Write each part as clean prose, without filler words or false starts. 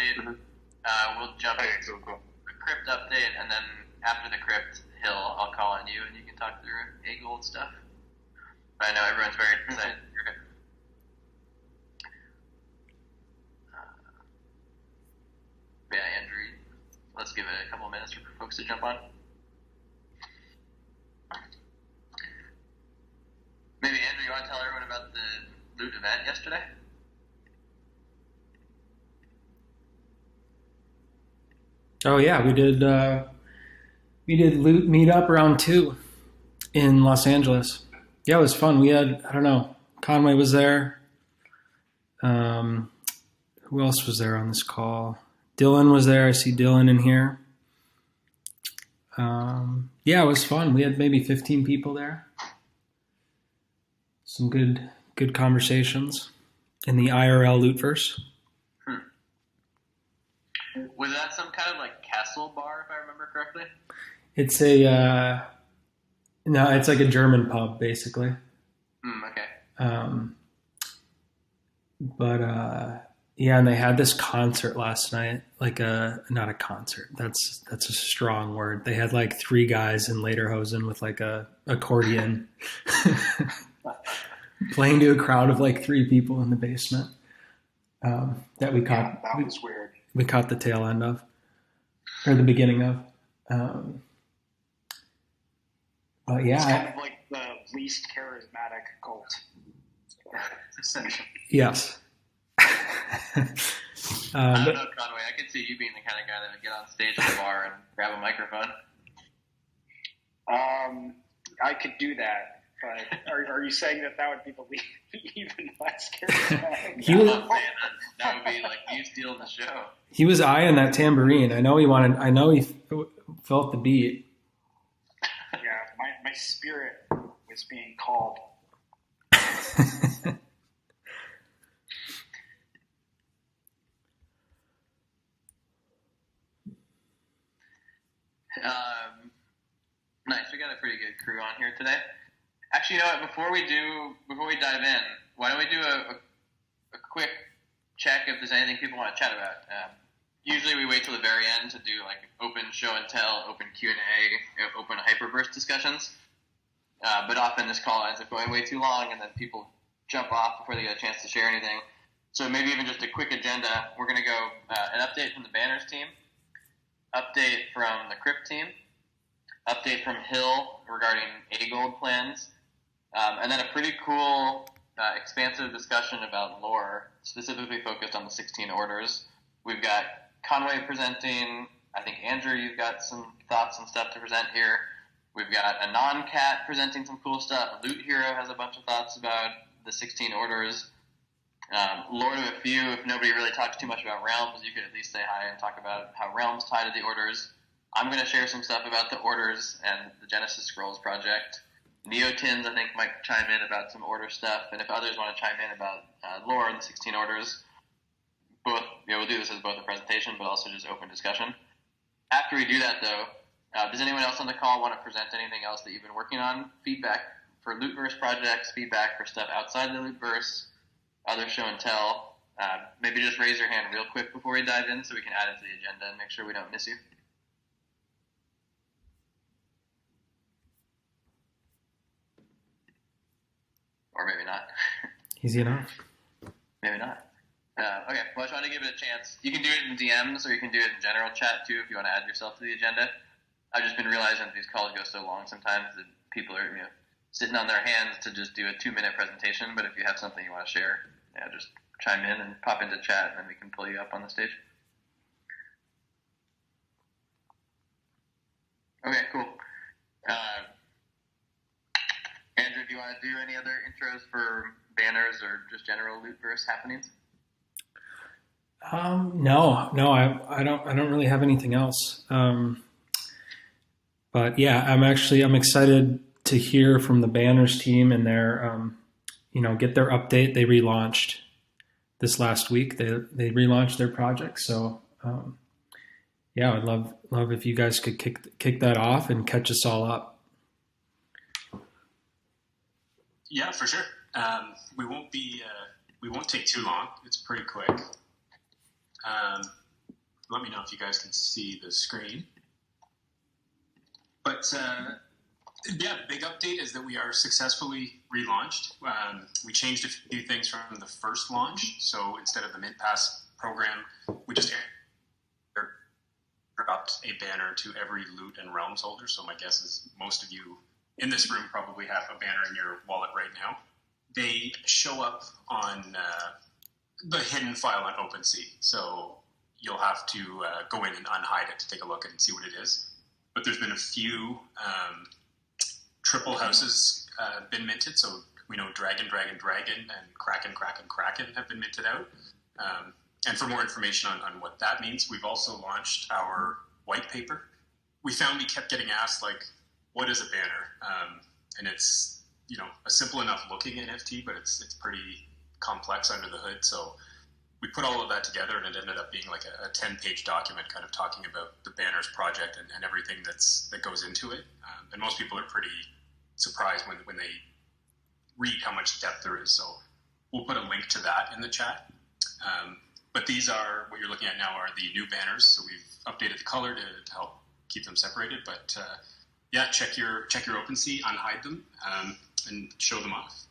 update. We'll jump into the Crypt update, and then after the Crypt hill, I'll call on you, and you can talk through AGLD stuff. But I know everyone's very excited. Yeah, Andrew, let's give it a couple minutes for folks to jump on. Maybe, Andrew, you want to tell everyone about the loot event yesterday? Oh yeah, we did loot meetup round 2 in Los Angeles. Yeah, it was fun. We had, I don't know, Conway was there. Who else was there on this call? Dylan was there. I see Dylan in here. Yeah, it was fun. We had maybe 15 people there. Some good conversations in the IRL Lootverse. Was that some kind of like castle bar, if I remember correctly? It's no, it's like a German pub, basically. Okay. Yeah, and they had this concert last night, not a concert. That's a strong word. They had like 3 guys in lederhosen with like a accordion playing to a crowd of like 3 people in the basement. That we caught. Yeah, that was weird. We caught the tail end of, or the beginning of. But yeah, it's kind of like the least charismatic cult. I Yes. don't know, Conway. I could see you being the kind of guy that would get on stage at a bar and grab a microphone. I could do that, but are you saying that would be even less charismatic? That would be like you stealing the show. He was eyeing that tambourine. I know he felt the beat. Yeah, my spirit was being called. Nice. We got a pretty good crew on here today. Actually, you know what? Before we dive in, why don't we do a quick check if there's anything people want to chat about? Usually we wait till the very end to do like open show and tell, open Q&A, open hyperverse discussions. But often this call ends up going way too long, and then people jump off before they get a chance to share anything. So maybe even just a quick agenda. We're going to go an update from the Banners team, update from the Crypt team, update from Hill regarding AGLD plans, and then a pretty cool expansive discussion about lore, specifically focused on the 16 orders. We've got Conway presenting. I think, Andrew, you've got some thoughts and stuff to present here. We've got a non-cat presenting some cool stuff. Loot Hero has a bunch of thoughts about the 16 orders. Lord of a Few, if nobody really talks too much about Realms, you could at least say hi and talk about how Realms tie to the orders. I'm going to share some stuff about the orders and the Genesis Scrolls project. Neotins, I think, might chime in about some order stuff, and if others want to chime in about lore and the 16 orders, we'll do this as both a presentation but also just open discussion. After we do that, though, does anyone else on the call want to present anything else that you've been working on? Feedback for Lootverse projects, feedback for stuff outside the Lootverse, other show and tell. Maybe just raise your hand real quick before we dive in so we can add it to the agenda and make sure we don't miss you. Or maybe not. Easy enough. Maybe not. Okay, well, I just want to give it a chance. You can do it in DMs or you can do it in general chat, too, if you want to add yourself to the agenda. I've just been realizing that these calls go so long sometimes that people are sitting on their hands to just do a 2-minute presentation, but if you have something you want to share, just chime in and pop into chat, and then we can pull you up on the stage. Okay, cool. Andrew, do you want to do any other intros for Banners or just general Lootverse happenings? No, I don't really have anything else. But yeah, I'm excited to hear from the Banners team and their, get their update. They relaunched this last week. They relaunched their project. So, yeah, I would love if you guys could kick that off and catch us all up. Yeah, for sure. We won't take too long. It's pretty quick. let me know if you guys can see the screen. But yeah, the big update is that we are successfully relaunched. We changed a few things from the first launch. So instead of the Mint Pass program, we just dropped a banner to every Loot and Realms holder. So my guess is most of you in this room probably have a banner in your wallet right now. They show up on the hidden file on OpenSea. So you'll have to go in and unhide it to take a look and see what it is. But there's been a few triple houses been minted. So we know Dragon, Dragon, Dragon, and Kraken, Kraken, Kraken have been minted out. And for more information on what that means, we've also launched our white paper. We found we kept getting asked, like, what is a banner? And it's, a simple enough looking NFT, but it's pretty complex under the hood. So we put all of that together, and it ended up being like a 10-page document kind of talking about the Banners project and everything that goes into it. And most people are pretty surprised when they read how much depth there is. So we'll put a link to that in the chat. But these are, what you're looking at now are the new banners. So we've updated the color to help keep them separated. But yeah, check your OpenSea, unhide them, and show them off.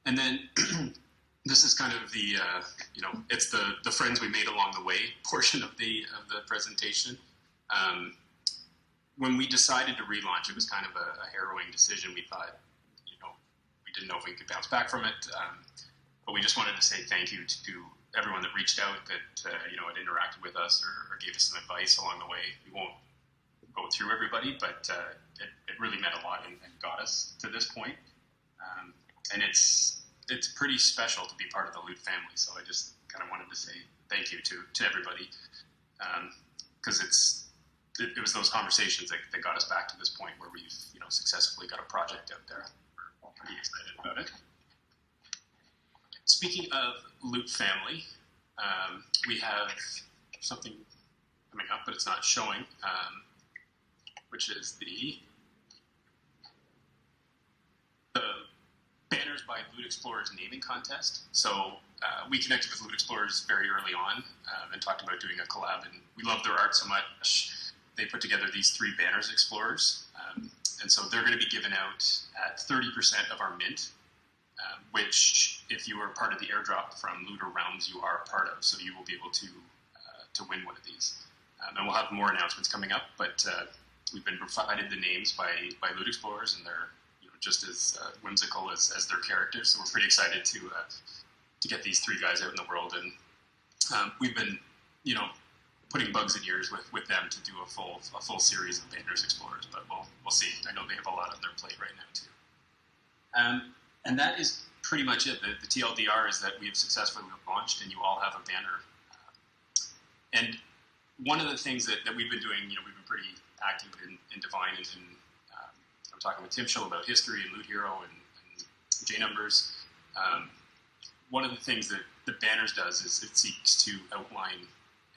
And then this is kind of the, it's the friends we made along the way portion of the presentation. When we decided to relaunch, it was kind of a harrowing decision. We thought, we didn't know if we could bounce back from it. But we just wanted to say thank you to everyone that reached out, that had interacted with us or gave us some advice along the way. We won't go through everybody, but it really meant a lot and got us to this point. And it's pretty special to be part of the Loot family. So I just kind of wanted to say thank you to everybody, because it was those conversations that got us back to this point where we've successfully got a project out there. We're pretty excited about it. Speaking of Loot family, we have something coming up, but it's not showing, which is the Banners by Loot Explorers naming contest. So we connected with Loot Explorers very early on and talked about doing a collab, and we love their art so much. They put together these 3 Banners Explorers, and so they're going to be given out at 30% of our mint, which, if you are part of the airdrop from Loot or Realms, you are part of. So you will be able to win one of these. And we'll have more announcements coming up, but we've been provided the names by Loot Explorers, and they're just as whimsical as their characters. So we're pretty excited to get these 3 guys out in the world. And we've been, putting bugs in ears with them to do a full series of Banners Explorers, but we'll see. I know they have a lot on their plate right now too. And that is pretty much it. The TLDR is that we have successfully launched, and you all have a banner. And one of the things that we've been doing, we've been pretty active in Divine, and I'm talking with Tim Schill about history and Loot Hero and J-Numbers. One of the things that the Banners does is it seeks to outline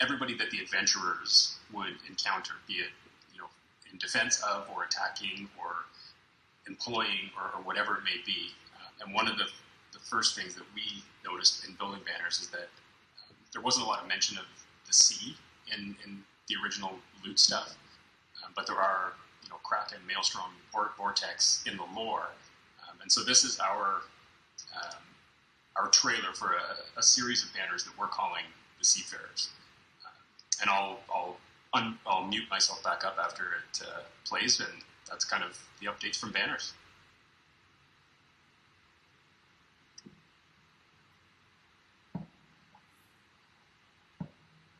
everybody that the adventurers would encounter, be it in defense of, or attacking, or employing, or whatever it may be. And one of the first things that we noticed in building Banners is that there wasn't a lot of mention of the sea in the original Loot stuff, but there are Kraken, Maelstrom, Vortex in the lore, and so this is our trailer for a series of banners that we're calling the Seafarers. And I'll mute myself back up after it plays, and that's kind of the updates from Banners.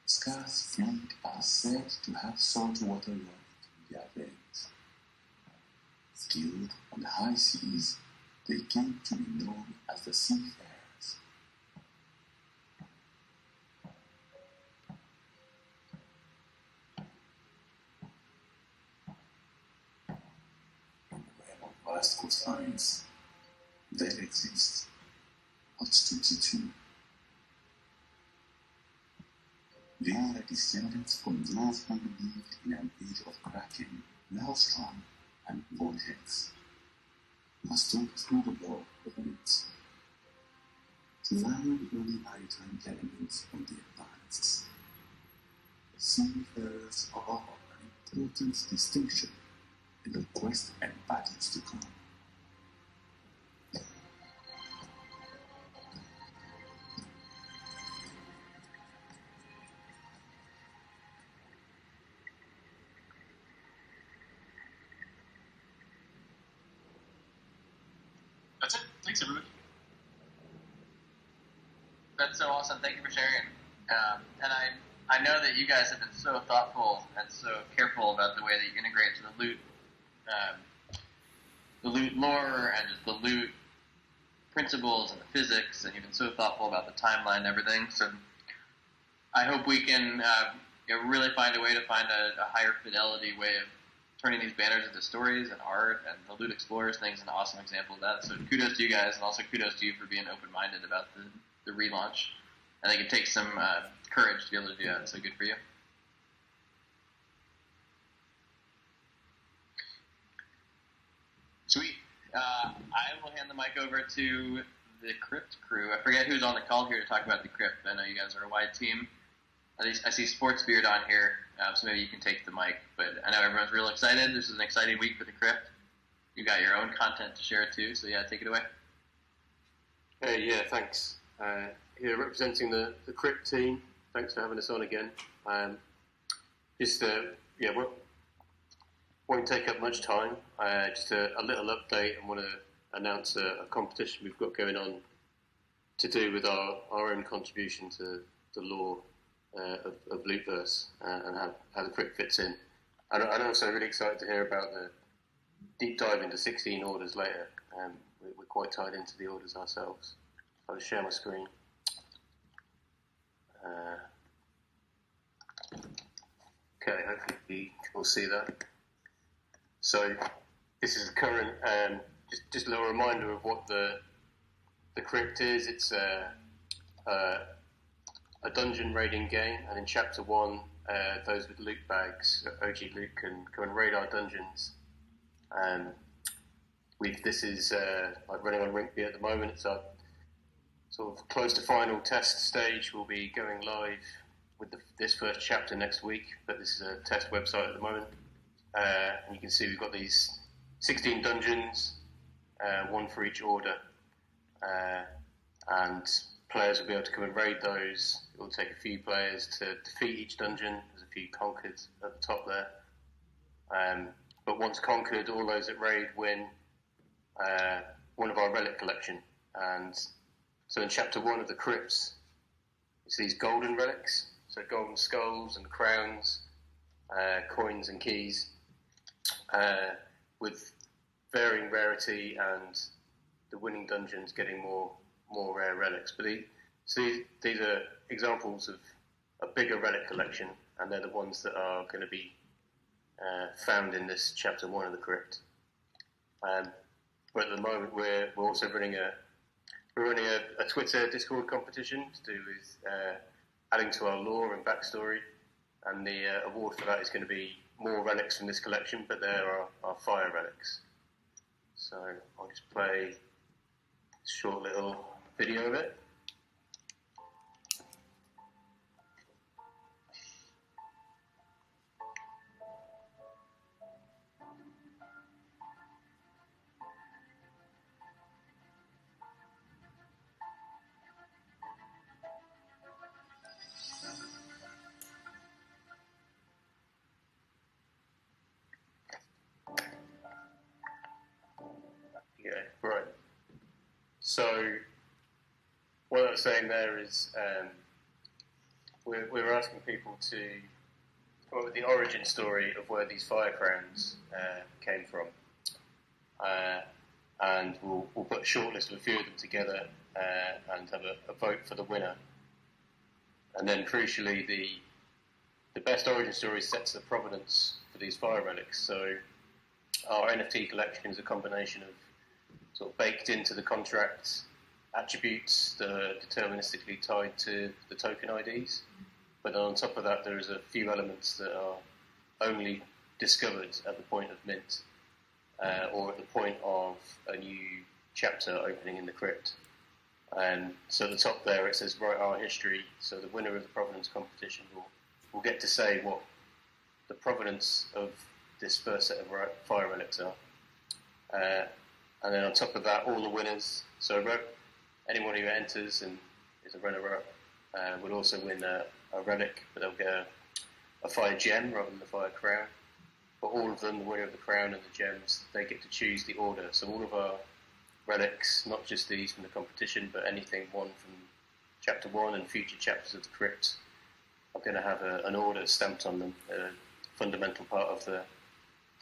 Scar's flank are said to have saltwater loft in their veins. Skilled on the high seas, they came to be known as the Seafarers. In the realm of vast coastlines, there exists Watch 22. They are descendants from those who believed in an age of Kraken, Maelstrom, and Vortex. Must talk through the law of myths to find early maritime elements on the advanced. seafarers are an important distinction in the quest and battles to come. That's it. Thanks, everybody. That's so awesome. Thank you for sharing. And I know that you guys have been so thoughtful and so careful about the way that you integrate to the loot lore and just the loot principles and the physics, and you've been so thoughtful about the timeline and everything. So I hope we can really find a way to find a higher fidelity way of turning these banners into stories and art, and the Loot Explorers thing is an awesome example of that. So kudos to you guys, and also kudos to you for being open-minded about the relaunch. I think it takes some courage to be able to do that, so good for you. Sweet. I will hand the mic over to the Crypt crew. I forget who's on the call here to talk about the Crypt. I know you guys are a wide team. At least I see Sportsbeard on here, so maybe you can take the mic. But I know everyone's real excited. This is an exciting week for the Crypt. You got your own content to share too, so yeah, take it away. Hey, yeah, thanks. Here representing the Crypt team. Thanks for having us on again. Won't take up much time. Just a little update. I want to announce a competition we've got going on to do with our own contribution to the lore of Lootverse and how the Crypt fits in. And I'm also really excited to hear about the deep dive into 16 orders later. We're quite tied into the orders ourselves. I'll just share my screen. Okay, hopefully we'll see that. So this is the current, just a little reminder of what the Crypt is. It's a dungeon raiding game, and in Chapter 1, those with loot bags, OG Loot, can go and raid our dungeons. This is like running on Rinkby at the moment. It's our sort of close to final test stage. We'll be going live with this first chapter next week, but this is a test website at the moment. And you can see we've got these 16 dungeons, one for each order, and players will be able to come and raid those. It will take a few players to defeat each dungeon. There's a few conquered at the top there. But once conquered, all those that raid win one of our relic collection. And so in Chapter 1 of the Crypts, it's these golden relics, so golden skulls and crowns, coins and keys, with varying rarity, and the winning dungeons getting more rare relics. But these are examples of a bigger relic collection, and they're the ones that are going to be found in this Chapter 1 of the Crypt. But at the moment, we're also running a Twitter Discord competition to do with adding to our lore and backstory, and the award for that is going to be more relics from this collection, but there are fire relics. So I'll just play a short little video of it. Yeah, right. So what I was saying there is we're asking people to come up with the origin story of where these fire crowns came from. And we'll put a shortlist of a few of them together and have a vote for the winner. And then crucially, the best origin story sets the provenance for these fire relics. So our NFT collection is a combination of sort of baked into the contract attributes that are deterministically tied to the token IDs. But on top of that, there is a few elements that are only discovered at the point of mint or at the point of a new chapter opening in the Crypt. And so at the top there it says write our history. So the winner of the provenance competition will will get to say what the provenance of this first set of fire relics are. And then on top of that, all the winners. So anyone who enters and is a runner-up will also win a relic, but they'll get a fire gem rather than the fire crown. But all of them, the winner of the crown and the gems, they get to choose the order. So all of our relics, not just these from the competition, but anything won from Chapter 1 and future chapters of the Crypt, are going to have an order stamped on them, a fundamental part of the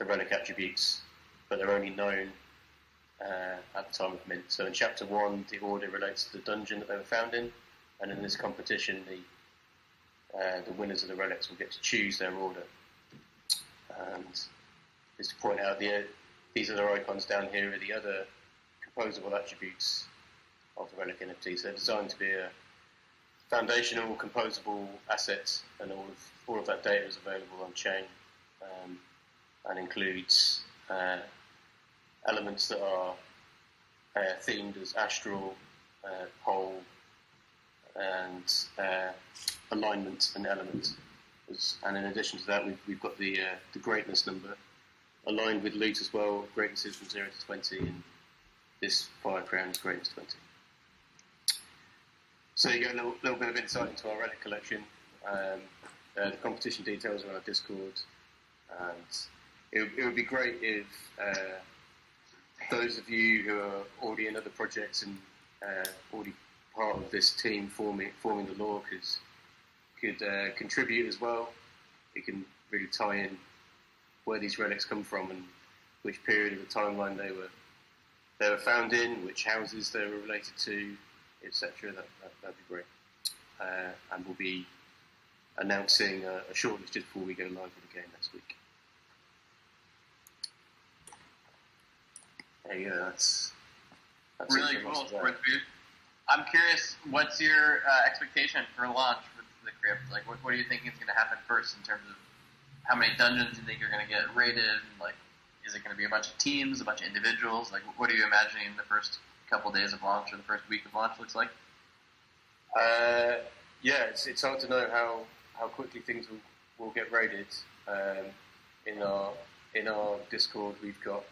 relic attributes, but they're only known at the time of mint. So in Chapter 1, the order relates to the dungeon that they were found in, and in this competition, the winners of the relics will get to choose their order. And just to point out, these other icons down here are the other composable attributes of the relic NFT. So they're designed to be a foundational composable asset, and all of that data is available on chain, and includes elements that are themed as astral, pole, and alignment and element. And in addition to that, we've got the greatness number aligned with loot as well. Greatness is from 0 to 20, and this fire crown is greatness 20. So you get a little bit of insight into our relic collection. The competition details are on our Discord, and it would be great if those of you who are already in other projects and already part of this team forming the lore could contribute as well. It can really tie in where these relics come from and which period of the timeline they were found in, which houses they were related to, etc. That'd be great. And we'll be announcing a shortlist just before we go live with the game next week. There you go. That's really cool. I'm curious, what's your expectation for launch with the Crypt? Like, what do you think is going to happen first in terms of how many dungeons you think you're going to get raided? Like, is it going to be a bunch of teams, a bunch of individuals? Like, what are you imagining the first couple days of launch or the first week of launch looks like? Yeah, it's hard to know how quickly things will get raided. In our Discord, we've got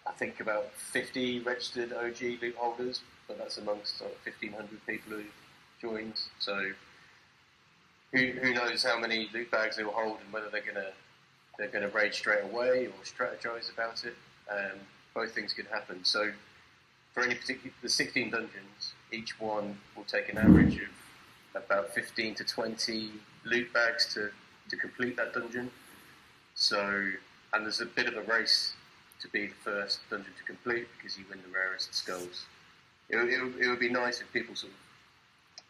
I think about 50 registered OG loot holders, but that's amongst 1,500 people who joined. So who knows how many loot bags they will hold and whether they're gonna raid straight away or strategize about it. Both things could happen. So for any particular, the 16 dungeons, each one will take an average of about 15 to 20 loot bags to complete that dungeon. So, and there's a bit of a race to be the first dungeon to complete because you win the rarest skulls. It would be nice if people sort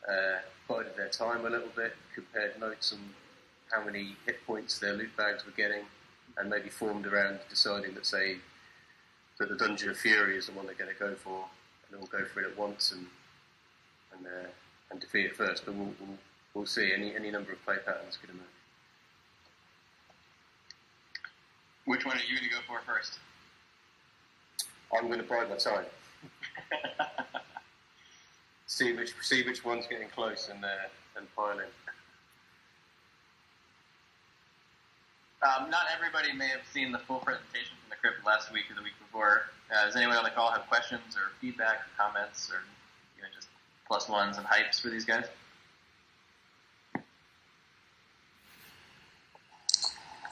of bided their time a little bit, compared notes on how many hit points their loot bags were getting, and maybe formed around deciding that, say, that the Dungeon of Fury is the one they're going to go for, and they'll go for it at once and defeat it first. But we'll see. Any number of play patterns could emerge. Which one are you going to go for first? I'm going to bide my time. see which one's getting close and pile in. Not everybody may have seen the full presentation from the Crypt last week or the week before. Does anyone on the call have questions or feedback or comments or just plus ones and hypes for these guys?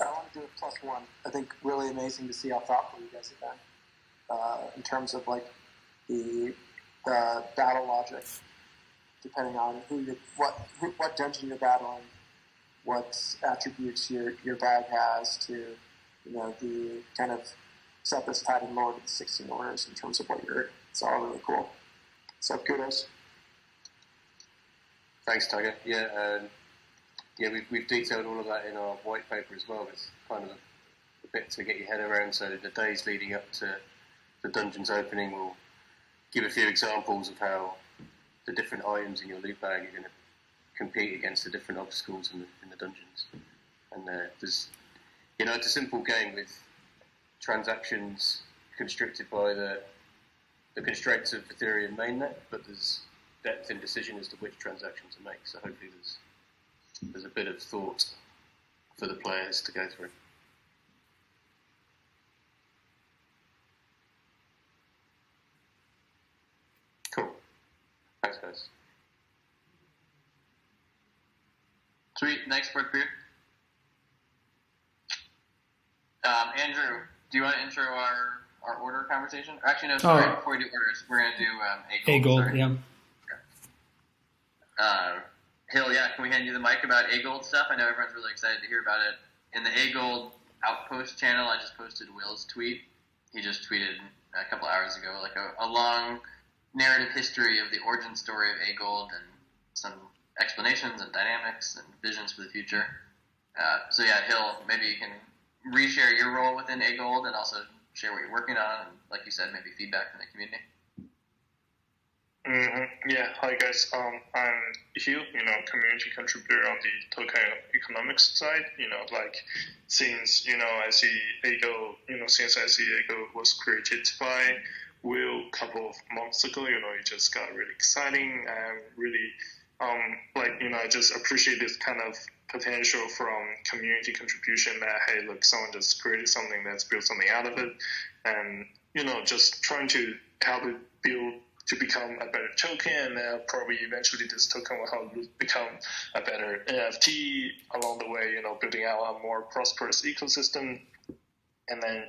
I want to do a plus one. I think really amazing to see how thoughtful you guys have been in terms of like the battle logic, depending on what dungeon you're battling, what attributes your bag has to, the kind of set this tide and lower to the 16 orders in terms of what you're. It's all really cool. So kudos. Thanks, Tiger. Yeah, we've detailed all of that in our white paper as well. It's kind of a bit to get your head around. So the days leading up to the dungeon's opening will give a few examples of how the different items in your loot bag are going to compete against the different obstacles in the dungeons. And there's, it's a simple game with transactions constricted by the constraints of Ethereum mainnet, but there's depth in decision as to which transaction to make. So hopefully there's a bit of thought for the players to go through. Cool. Thanks, guys. Sweet. Thanks, Port Beer. Andrew, do you want to intro our order conversation? Or actually, no, sorry. Before we do orders, we're going to do A-Gold. A-Gold, yeah. Okay. Hill, yeah, can we hand you the mic about A-Gold stuff? I know everyone's really excited to hear about it. In the A-Gold Outpost channel, I just posted Will's tweet. He just tweeted a couple hours ago, like a long narrative history of the origin story of A-Gold and some explanations and dynamics and visions for the future. So yeah, Hill, maybe you can reshare your role within A-Gold and also share what you're working on, and like you said, maybe feedback from the community. Yeah, hi guys. I'm Hugh, community contributor on the tokenomics side. Since I see A-Gold was created by Will a couple of months ago, it just got really exciting and really, I just appreciate this kind of potential from community contribution that, hey, look, someone just created something that's built something out of it, and, just trying to help it build to become a better token, and probably eventually this token will help become a better NFT along the way, building out a more prosperous ecosystem. And then,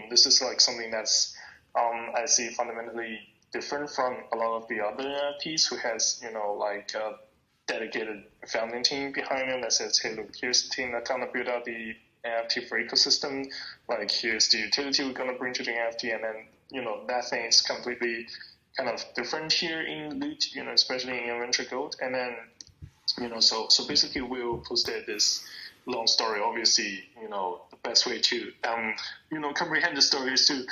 this is like something that's, I see fundamentally different from a lot of the other NFTs who has, a dedicated founding team behind them that says, hey, look, here's the team that's going to build out the NFT for ecosystem. Here's the utility we're going to bring to the NFT. And then, that thing is completely kind of different here in Loot, especially in Venture Gold. And then, so basically Will posted this long story. Obviously, the best way to, comprehend the story is to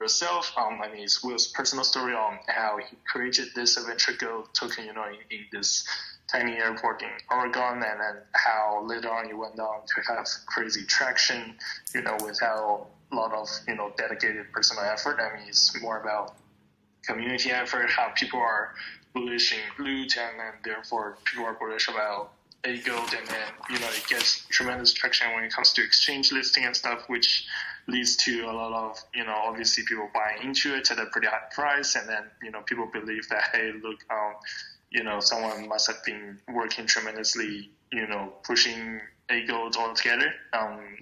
yourself. It's Will's personal story on how he created this Venture Gold token, in this tiny airport in Oregon, and then how later on he went on to have crazy traction, with how a lot of, dedicated personal effort. It's more about community effort, how people are bullish in Loot, and then therefore people are bullish about A-Gold, and then, it gets tremendous traction when it comes to exchange listing and stuff, which leads to a lot of, obviously people buying into it at a pretty high price, and then, people believe that, hey, look, someone must have been working tremendously, pushing A-Gold all together.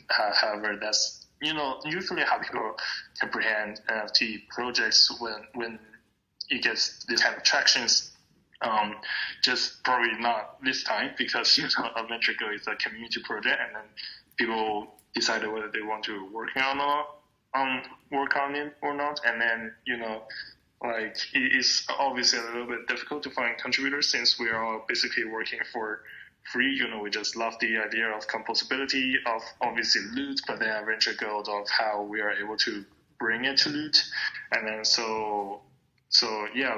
However, that's, usually how people comprehend NFT projects when it gets this kind of tractions. Just probably not this time, because a Venture Go is a community project, and then people decided whether they want to work on it or not, and then it is obviously a little bit difficult to find contributors since we are all basically working for free. We just love the idea of composability of obviously Loot, but then Venture Gold of how we are able to bring it to Loot, and then so yeah,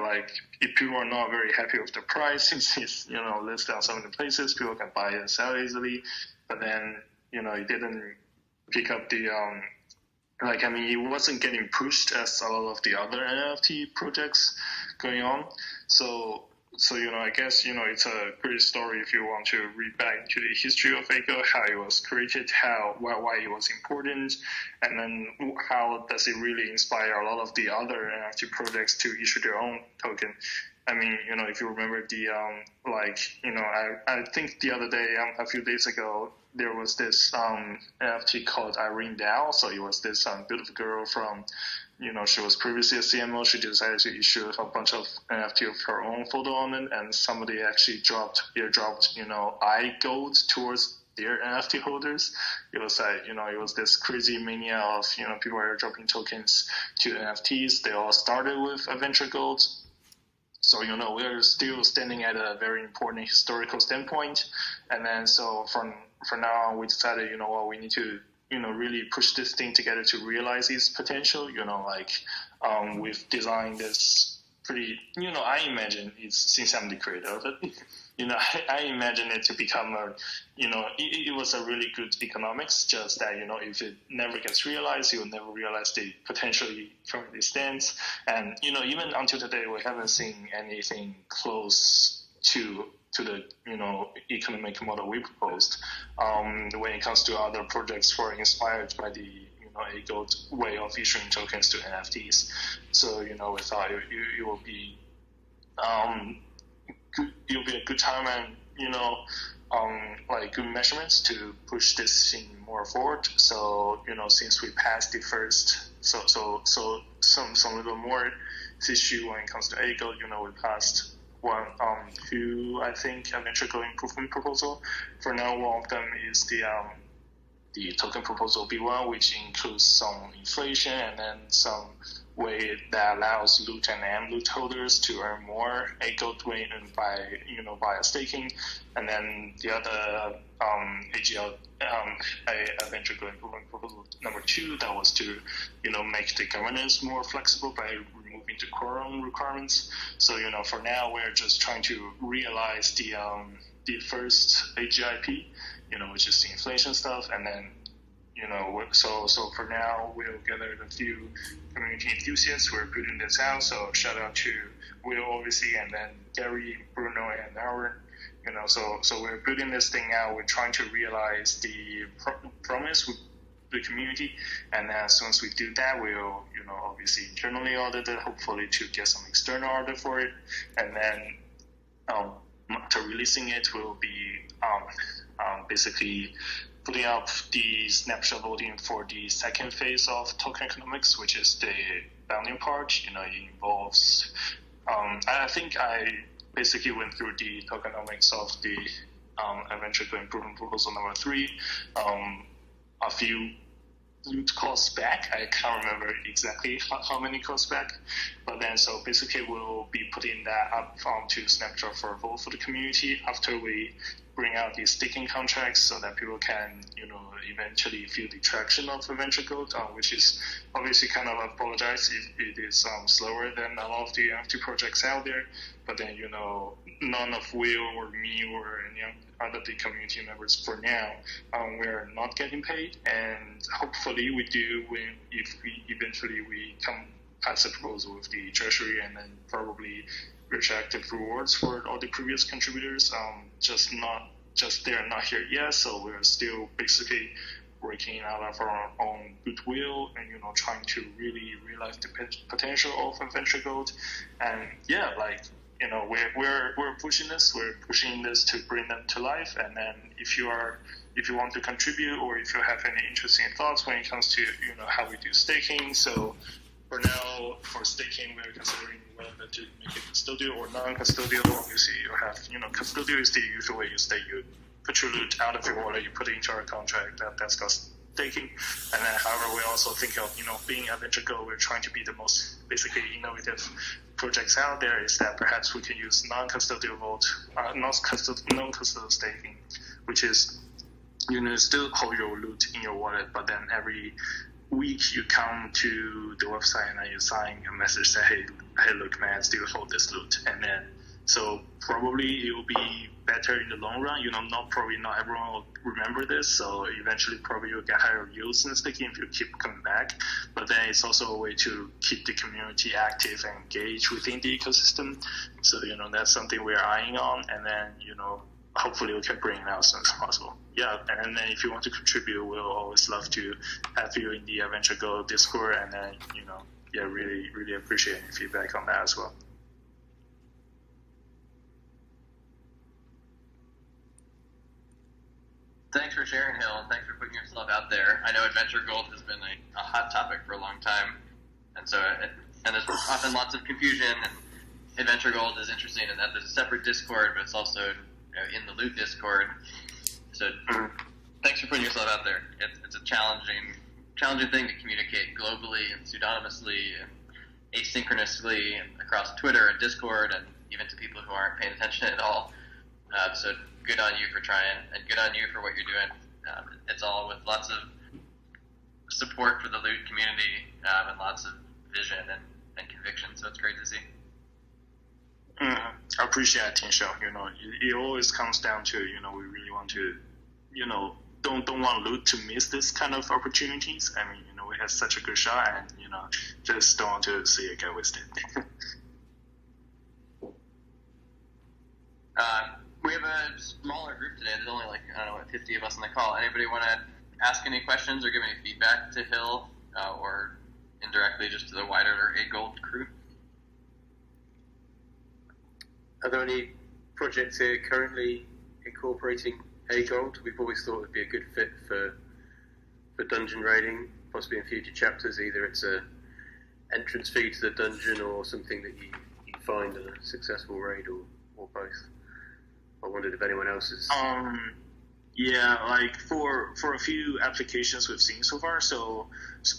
if people are not very happy with the price, since it's listed on so many places, people can buy and sell easily, but then it didn't pick up the it wasn't getting pushed as a lot of the other NFT projects going on. So I guess it's a great story if you want to read back into the history of A-Gold, how it was created, why it was important, and then how does it really inspire a lot of the other NFT projects to issue their own token. If you remember the I think the other day, a few days ago, there was this NFT called Irene Dow. So it was this beautiful girl from, she was previously a CMO. She decided to issue a bunch of NFT of her own photo on it, and somebody actually airdropped, iGold towards their NFT holders. It was it was this crazy mania of, people airdropping tokens to NFTs. They all started with a Venture Gold. So, we're still standing at a very important historical standpoint. And then so for now, we decided, we need to, really push this thing together to realize its potential. We've designed this pretty, I imagine it's, since I'm the creator of it, I imagine it to become it was a really good economics, just that, if it never gets realized, you'll never realize the potential currently stands. And, even until today, we haven't seen anything close to the, economic model we proposed when it comes to other projects who are inspired by the, AGLD way of issuing tokens to NFTs. So, we thought it will be it'll be a good time and, good measurements to push this thing more forward. So, since we passed the first, so some little more issue when it comes to AGLD, we passed two, I think, eventual improvement proposal. For now, one of them is the token proposal B1, which includes some inflation and then some way that allows loot and M-loot holders to earn more AGLD by staking. And then the other AGL eventual improvement proposal number 2, that was to make the governance more flexible by removing the quorum requirements. So for now we're just trying to realize the first AGIP, which is the inflation stuff, and then so for now we'll gather a few community enthusiasts who are putting this out. So shout out to Will, obviously, and then Gary, Bruno, and Aaron. So we're putting this thing out. We're trying to realize the promise with the community, and then as soon as we do that, we'll obviously internally audit it, hopefully to get some external audit for it, and then after releasing it, we'll be basically putting up the snapshot voting for the second phase of tokenomics, which is the bounding part. It involves, I think I basically went through the tokenomics of the eventual improvement proposal number 3, a few loot costs back. I can't remember exactly how many costs back, but then so basically we'll be putting that up to snapshot for a vote for the community after we bring out these staking contracts, so that people can eventually feel the traction of eventual gold, which is obviously kind of apologize if it is slower than a lot of the NFT projects out there, but then none of Will or me or any other the community members for now, we're not getting paid, and hopefully we do if we eventually come past a proposal with the treasury, and then probably retroactive rewards for all the previous contributors. They're not here yet, so we're still basically working out of our own goodwill and trying to really realize the potential of venture gold. And we're pushing this. We're pushing this to bring them to life. And then if you want to contribute, or if you have any interesting thoughts when it comes to how we do staking, so for now, for staking, we're considering whether to make it custodial or non-custodial. Obviously, you have, custodial is the usual way you stake. You put your loot out of your wallet, you put it into our contract, that's called staking. And then, however, we also think of, being a venture go, we're trying to be the most basically innovative projects out there, is that perhaps we can use non-custodial vote, non-custodial staking, which is, still hold your loot in your wallet, but then every week you come to the website and then you sign a message that hey look man, I still hold this loot, and then so probably it will be better in the long run. Not everyone will remember this, so eventually probably you'll get higher yields in staking if you keep coming back. But then it's also a way to keep the community active and engaged within the ecosystem. So that's something we're eyeing on, and then hopefully we can bring it out as soon as possible. Yeah, and then if you want to contribute, we'll always love to have you in the Adventure Go Discord, and then, really, really appreciate any feedback on that as well. Thanks for sharing, Hill, and thanks for putting yourself out there. I know Adventure Gold has been a hot topic for a long time, and there's often lots of confusion, and Adventure Gold is interesting in that there's a separate Discord, but it's also in the Loot Discord. So thanks for putting yourself out there. It's a challenging thing to communicate globally and pseudonymously and asynchronously and across Twitter and Discord and even to people who aren't paying attention at all. So good on you for trying, and good on you for what you're doing. It's all with lots of support for the Loot community and lots of vision and conviction, so it's great to see. I appreciate it, Tianxiao. It always comes down to, we really want to, don't want Loot to miss this kind of opportunities. I mean, we had such a good shot, and just don't want to see it get wasted. We have a smaller group today. There's only 50 of us on the call. Anybody want to ask any questions or give any feedback to Hill or indirectly just to the wider AGLD crew? Are there any projects here currently incorporating AGLD? We've always thought it would be a good fit for dungeon raiding, possibly in future chapters. Either it's a entrance fee to the dungeon or something that you find in a successful raid, or both. I wondered if anyone else is... Yeah, for a few applications we've seen so far. So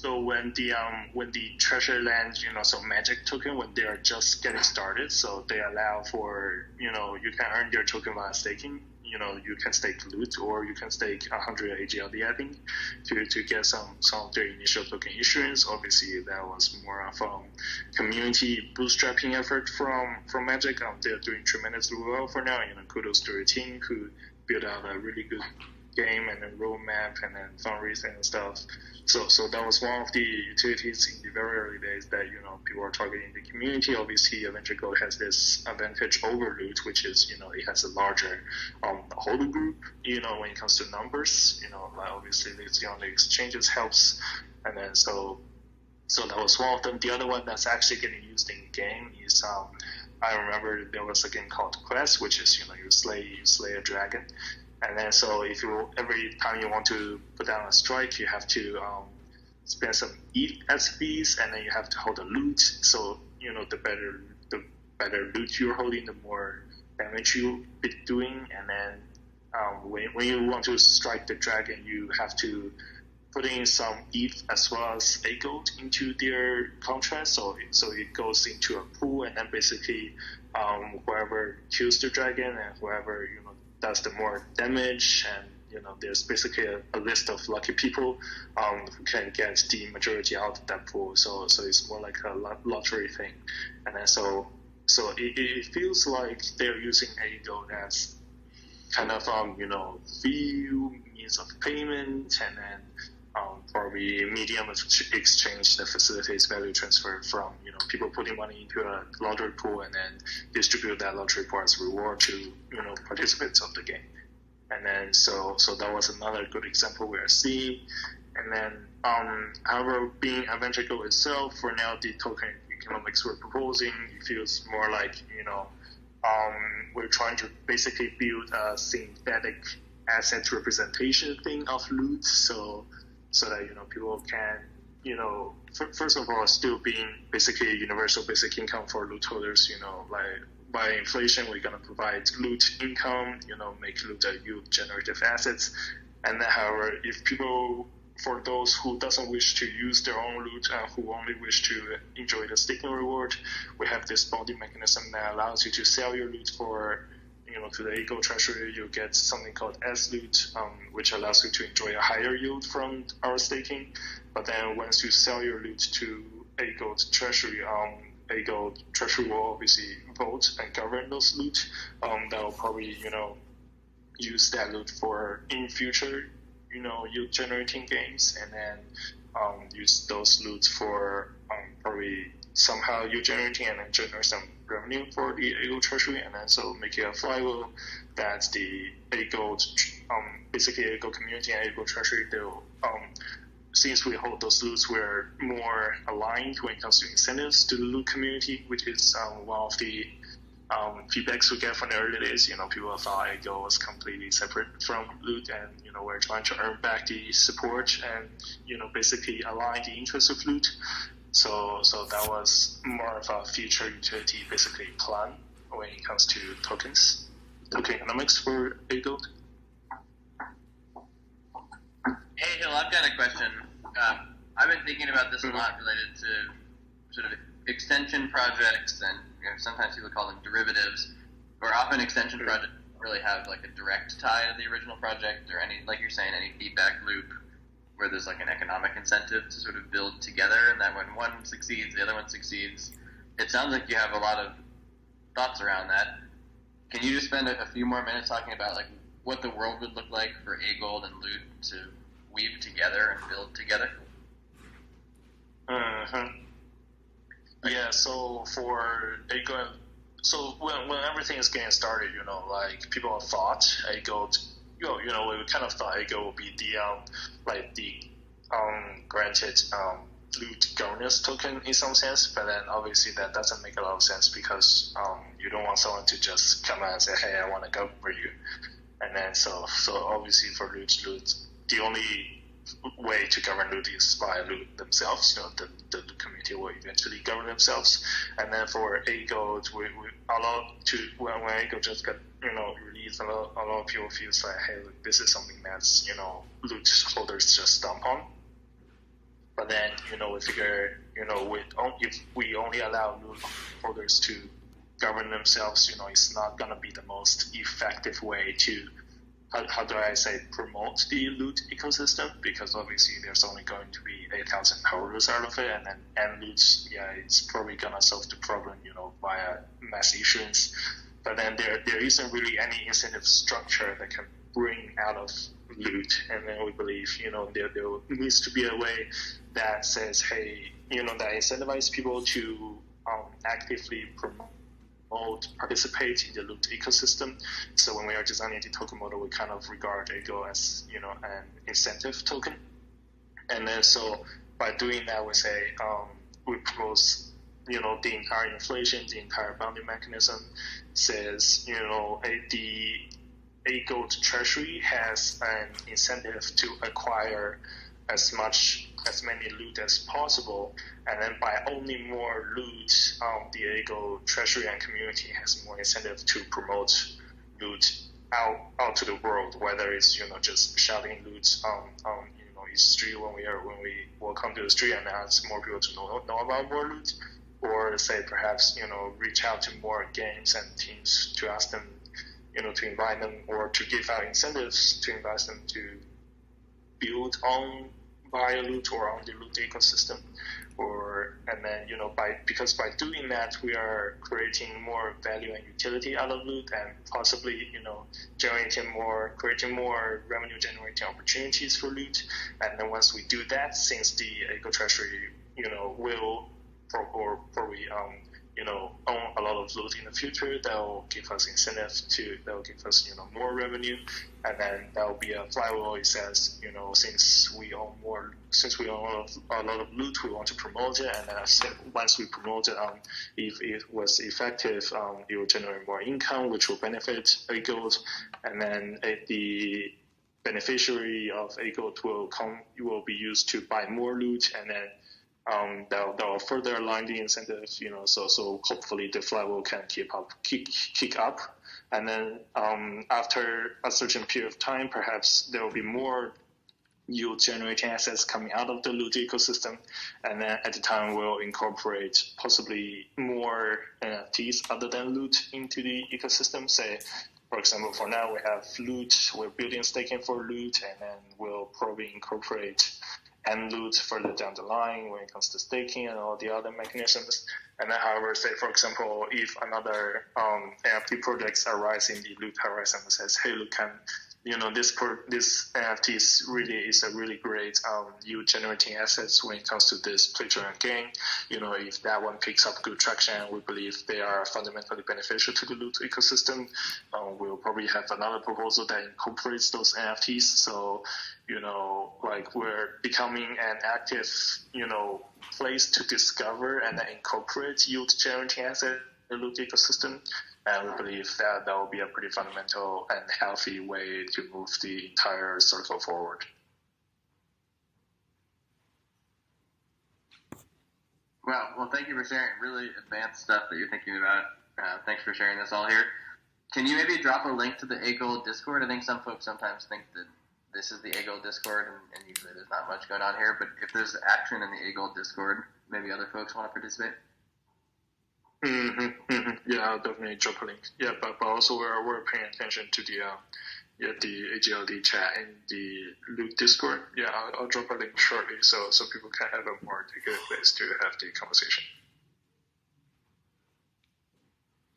when the treasure land, so magic token, when they are just getting started, so they allow for you can earn your token via staking. You can stake loot, or you can stake 100 AGLD, I think, to get some of their initial token issuance. Obviously, that was more of a community bootstrapping effort from Magic. They're doing tremendously well for now. Kudos to your team who built out a really good game and then roadmap and then fundraising and stuff. So that was one of the utilities in the very early days that people are targeting the community. Obviously, Adventure Gold has this advantage over Loot, which is it has a larger holder group. When it comes to numbers, obviously the on the exchanges helps, and then so that was one of them. The other one that's actually getting used in game is I remember there was a game called Quest, which is you slay a dragon. And then, so every time you want to put down a strike, you have to spend some ETH as fees, and then you have to hold a loot. So the better loot you're holding, the more damage you'll be doing. And then when you want to strike the dragon, you have to put in some ETH as well as AGLD into their contract. So it goes into a pool, and then basically whoever kills the dragon and whoever does the more damage, and there's basically a list of lucky people who can get the majority out of that pool. So it's more like a lottery thing, and then so it feels like they're using AGLD as kind of few means of payment, and then probably medium of exchange that facilitates value transfer from people putting money into a lottery pool and then distribute that lottery pool as reward to participants of the game. And then so that was another good example we are seeing. And then however, being Adventure Gold itself, for now the token economics we're proposing, it feels more like we're trying to basically build a synthetic asset representation thing of loot, so that people can first of all still being basically a universal basic income for loot holders. By inflation we're going to provide loot income, make loot a yield generative assets. And then however, if people, for those who doesn't wish to use their own loot, who only wish to enjoy the staking reward, we have this bonding mechanism that allows you to sell your loot for to the AGLD treasury. You get something called S-Loot, which allows you to enjoy a higher yield from our staking. But then once you sell your loot to AGLD treasury, AGLD treasury will obviously vote and govern those loot. That will probably, use that loot for in future, yield generating games, and then use those loot for probably somehow yield generating and then generate some revenue for the AGLD treasury, and then so make it a flywheel that the AGLD, basically AGLD community and AGLD treasury, they'll, since we hold those loots, we're more aligned when it comes to incentives to the loot community, which is one of the feedbacks we get from the early days. People thought AGLD was completely separate from loot, and we're trying to earn back the support and basically align the interests of loot. So that was more of a future utility basically plan when it comes to tokens, tokenomics for AGLD. Hey Hill, I've got a question. I've been thinking about this a lot related to sort of extension projects, and sometimes people call them derivatives, or often extension projects don't really have like a direct tie to the original project or any, like you're saying, any feedback loop where there's like an economic incentive to sort of build together, and that when one succeeds, the other one succeeds. It sounds like you have a lot of thoughts around that. Can you just spend a few more minutes talking about like what the world would look like for AGLD and Loot to weave together and build together? Yeah, so for AGLD, so when everything is getting started, like people thought AGLD, we kind of thought AGLD would be the granted loot governance token in some sense, but then obviously that doesn't make a lot of sense because you don't want someone to just come out and say, hey, I want to govern you. And then so obviously for loot, the only way to govern loot is by loot themselves. The community will eventually govern themselves. And then for AGLD, we allow to when AGLD just got released, a lot of people feel like, hey, look, this is something that's loot holders just dump on. But then we figure if we only allow loot holders to govern themselves, it's not gonna be the most effective way to how do I say promote the loot ecosystem, because obviously there's only going to be 8,000 holders out of it, and loot, it's probably gonna solve the problem via mass issuance. But then there isn't really any incentive structure that can bring out of loot, and then we believe there needs to be a way that says, hey, that incentivize people to actively participate in the loot ecosystem. So when we are designing the token model, we kind of regard AGLD as an incentive token, and then so by doing that, we say we propose the entire inflation, the entire bounding mechanism says the AGLD treasury has an incentive to acquire as many loot as possible, and then by owning more loot, the AGLD treasury and community has more incentive to promote loot out to the world, whether it's just shouting loot on each street when we walk onto the street and ask more people to know about more loot, or say perhaps reach out to more games and teams to ask them to invite them, or to give out incentives to invite them to build on via loot or on the loot ecosystem, and then because by doing that we are creating more value and utility out of loot, and possibly creating more revenue generating opportunities for loot. And then once we do that, since the AGLD treasury will probably own a lot of loot in the future, that will give us more revenue, and then that will be a flywheel. It says, since we own a lot of loot, we want to promote it, and then once we promote it, if it was effective, it will generate more income, which will benefit AGLD, and then the beneficiary of AGLD will be used to buy more loot, and then that will further align the incentives, so hopefully the flywheel can kick up. And then after a certain period of time, perhaps there will be more yield generating assets coming out of the loot ecosystem. And then at the time, we'll incorporate possibly more NFTs other than loot into the ecosystem. Say, for example, for now we have loot, we're building staking for loot, and then we'll probably incorporate and loot further down the line when it comes to staking and all the other mechanisms. And then, however, say, for example, if another NFT projects arise in the loot horizon and says, hey, look, this NFT is a really great yield generating assets when it comes to this pleasure and gain. If that one picks up good traction, we believe they are fundamentally beneficial to the loot ecosystem. We'll probably have another proposal that incorporates those NFTs. So, we're becoming an active, place to discover and incorporate yield generating asset in the loot ecosystem. And we believe that will be a pretty fundamental and healthy way to move the entire circle forward. Well, thank you for sharing really advanced stuff that you're thinking about. Thanks for sharing this all here. Can you maybe drop a link to the AGLD Discord? I think some folks sometimes think that this is the AGLD Discord, and usually there's not much going on here. But if there's action in the AGLD Discord, maybe other folks want to participate. Yeah, I'll definitely drop a link. Yeah, but also we're paying attention to the AGLD chat in the Loot Discord. Yeah, I'll drop a link shortly so people can have a more good place to have the conversation.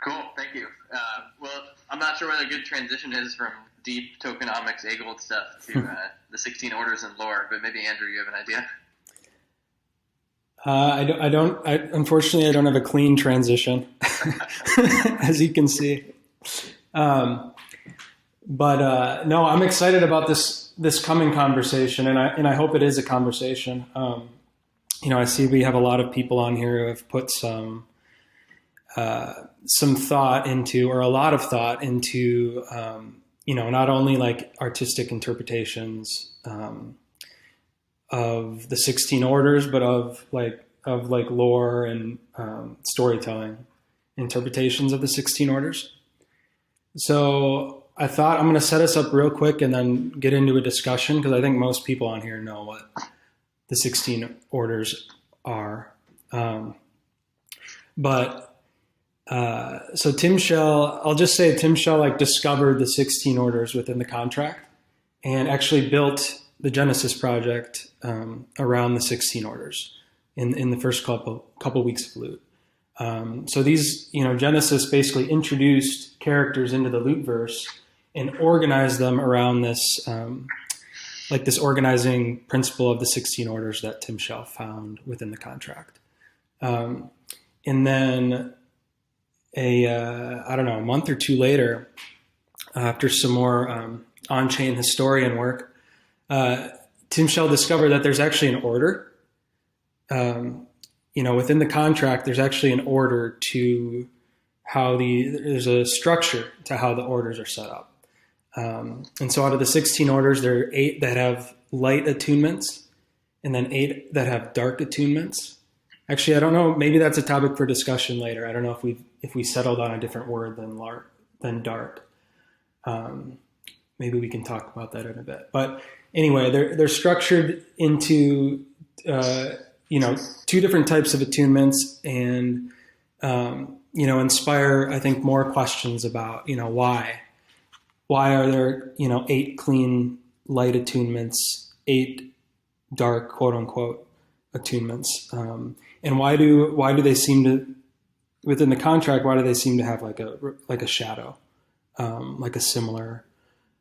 Cool, thank you. Well, I'm not sure what a good transition is from deep tokenomics, AGLD stuff to the 16 orders and lore, but maybe Andrew, you have an idea? Unfortunately, I don't have a clean transition, as you can see. No, I'm excited about this coming conversation, and I hope it is a conversation. I see we have a lot of people on here who have put some thought into, or a lot of thought into, not only like artistic interpretations of the 16 orders, but of lore and storytelling interpretations of the 16 orders. So I thought I'm going to set us up real quick and then get into a discussion, because I think most people on here know what the 16 orders are. So Tim Shell, I'll just say Tim Shell discovered the 16 orders within the contract and actually built the Genesis project around the 16 orders in the first couple weeks of Loot. So these, Genesis basically introduced characters into the Lootverse and organized them around this, this organizing principle of the 16 orders that Tim Shell found within the contract. And then a month or two later, after some more on-chain historian work, Tim Shell discovered that there's actually an order. Within the contract, there's actually an order to there's a structure to how the orders are set up. And so out of the 16 orders, there are 8 that have light attunements, and then 8 that have dark attunements. Actually, I don't know. Maybe that's a topic for discussion later. I don't know if we settled on a different word than dark. Maybe we can talk about that in a bit. But anyway, they're structured into 2 different types of attunements, and inspire, I think, more questions about why are there 8 clean light attunements, 8 dark quote unquote attunements, and why do they seem to, within the contract, why do they seem to have like a shadow, like a similar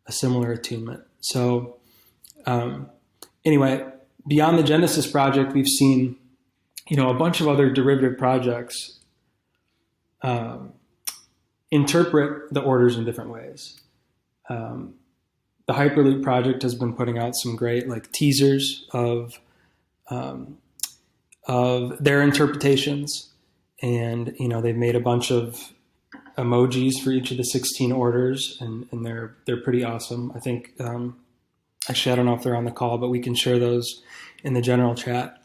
attunement? So anyway, beyond the Genesis project, we've seen a bunch of other derivative projects interpret the orders in different ways. The Hyperloop project has been putting out some great teasers of their interpretations, and they've made a bunch of emojis for each of the 16 orders, and they're pretty awesome. I think actually, I don't know if they're on the call, but we can share those in the general chat.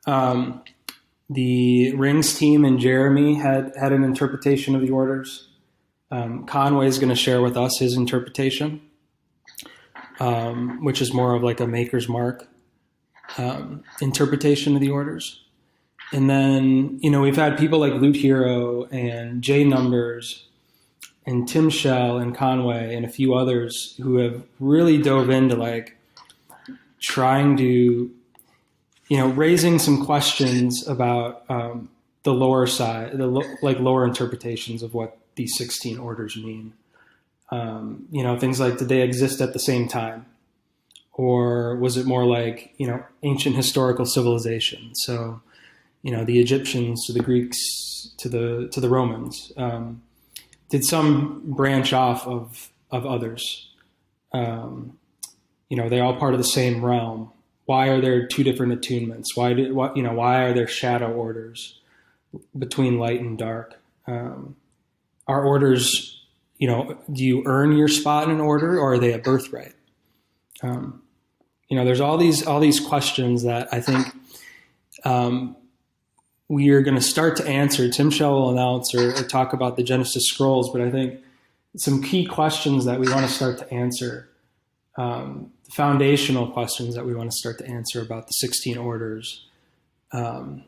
The Rings team and Jeremy had an interpretation of the orders. Conway is going to share with us his interpretation, which is more of a maker's mark interpretation of the orders. And then, we've had people like Loot Hero and J Numbers and Tim Shell and Conway and a few others who have really dove into trying to, raising some questions about the lower side, lower interpretations of what these 16 orders mean. Things like, did they exist at the same time? Or was it more ancient historical civilization? So, the Egyptians to the Greeks to the Romans. Did some branch off of others? They're all part of the same realm. Why are there 2 different attunements? Why are there shadow orders between light and dark? Are orders, do you earn your spot in an order, or are they a birthright? There's all these questions that I think we are going to start to answer. Tim Shell will announce or talk about the Genesis Scrolls, but I think some key questions that we want to start to answer, foundational questions that we want to start to answer about the 16 orders, and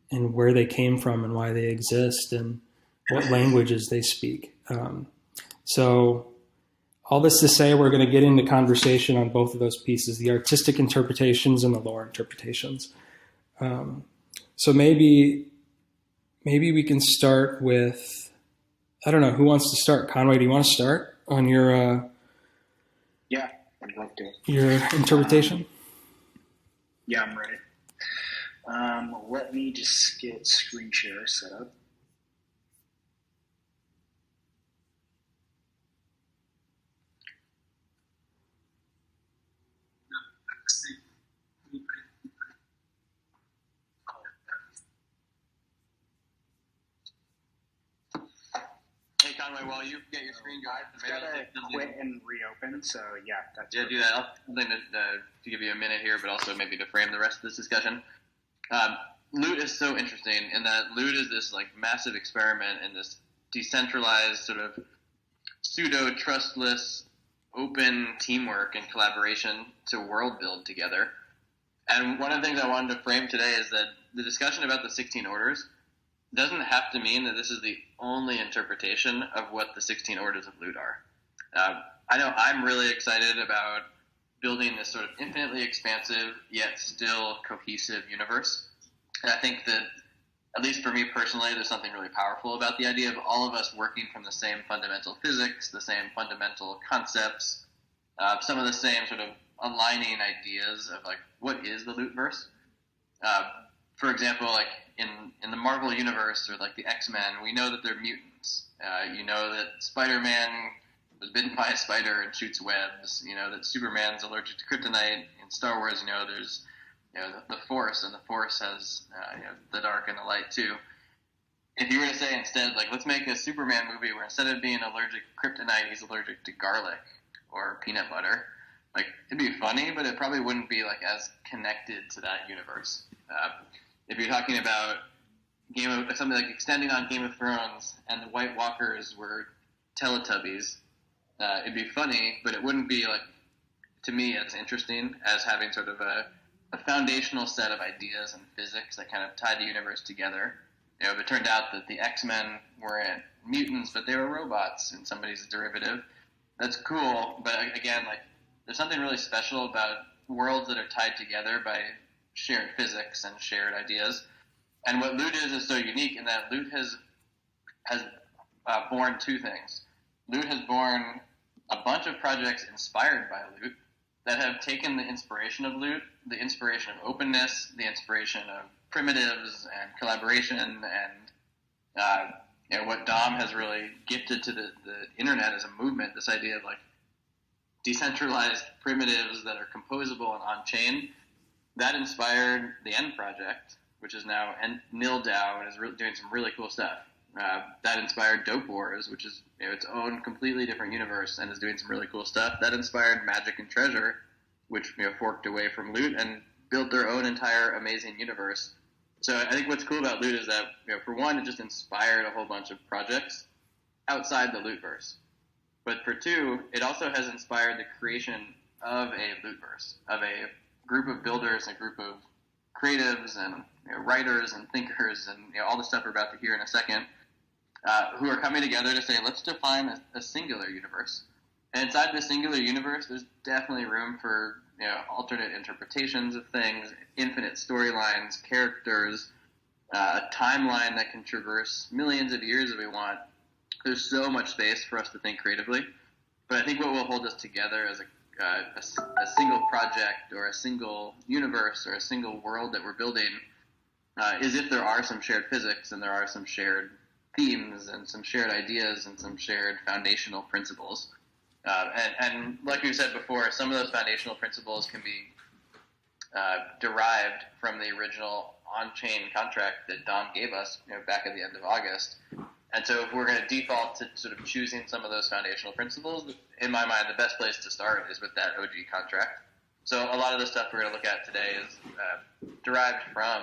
where they came from and why they exist and what languages they speak. So all this to say, we're going to get into conversation on both of those pieces, the artistic interpretations and the lore interpretations. So maybe maybe we can start with, I don't know, who wants to start? Conway, do you want to start on your Yeah, I'd love to. your interpretation? Yeah, I'm ready. Let me just get screen share set up. Hey Conway, while you get your screen going, I've got to quit and reopen, so yeah, that's yeah, do that. I'll to give you a minute here, but also maybe to frame the rest of this discussion. Loot is so interesting in that Loot is this like massive experiment in this decentralized sort of pseudo trustless open teamwork and collaboration to world build together. And one of the things I wanted to frame today is that the discussion about the 16 orders doesn't have to mean that this is the only interpretation of what the 16 orders of Loot are. I know I'm really excited about building this sort of infinitely expansive yet still cohesive universe. And I think that, at least for me personally, there's something really powerful about the idea of all of us working from the same fundamental physics, the same fundamental concepts, some of the same sort of aligning ideas of like what is the Lootverse. For example, like in the Marvel universe or like the X-Men, we know that they're mutants. You know that Spider-Man was bitten by a spider and shoots webs. You know that Superman's allergic to kryptonite. In Star Wars, you know there's the Force, and the Force has the dark and the light too. If you were to say instead, like, let's make a Superman movie where instead of being allergic to kryptonite, he's allergic to garlic or peanut butter, like, it'd be funny, but it probably wouldn't be like as connected to that universe. If you're talking about something like extending on Game of Thrones and the White Walkers were Teletubbies, it'd be funny, but it wouldn't be like, to me, as interesting as having sort of a foundational set of ideas and physics that kind of tied the universe together. If it turned out that the X-Men weren't mutants, but they were robots in somebody's derivative, that's cool, but again, like, there's something really special about worlds that are tied together by shared physics and shared ideas. And what Loot is so unique in that Loot has born two things. Loot has born a bunch of projects inspired by Loot that have taken the inspiration of Loot, the inspiration of openness, the inspiration of primitives and collaboration, and what Dom has really gifted to the internet as a movement, this idea of like decentralized primitives that are composable and on-chain. That inspired the End Project, which is now NilDAO and is doing some really cool stuff. That inspired Dope Wars, which is its own completely different universe and is doing some really cool stuff. That inspired Magic and Treasure, which forked away from Loot and built their own entire amazing universe. So I think what's cool about Loot is that, for one, it just inspired a whole bunch of projects outside the Lootverse. But for two, it also has inspired the creation of a Lootverse, of a group of builders, a group of creatives and writers and thinkers and all the stuff we're about to hear in a second, who are coming together to say, let's define a singular universe. And inside the singular universe, there's definitely room for alternate interpretations of things, infinite storylines, characters, a timeline that can traverse millions of years if we want. There's so much space for us to think creatively. But I think what will hold us together as a single project or a single universe or a single world that we're building is if there are some shared physics and there are some shared themes and some shared ideas and some shared foundational principles. And like we said before, some of those foundational principles can be derived from the original on-chain contract that Dom gave us back at the end of August. And so if we're going to default to sort of choosing some of those foundational principles, in my mind, the best place to start is with that OG contract. So a lot of the stuff we're going to look at today is derived from,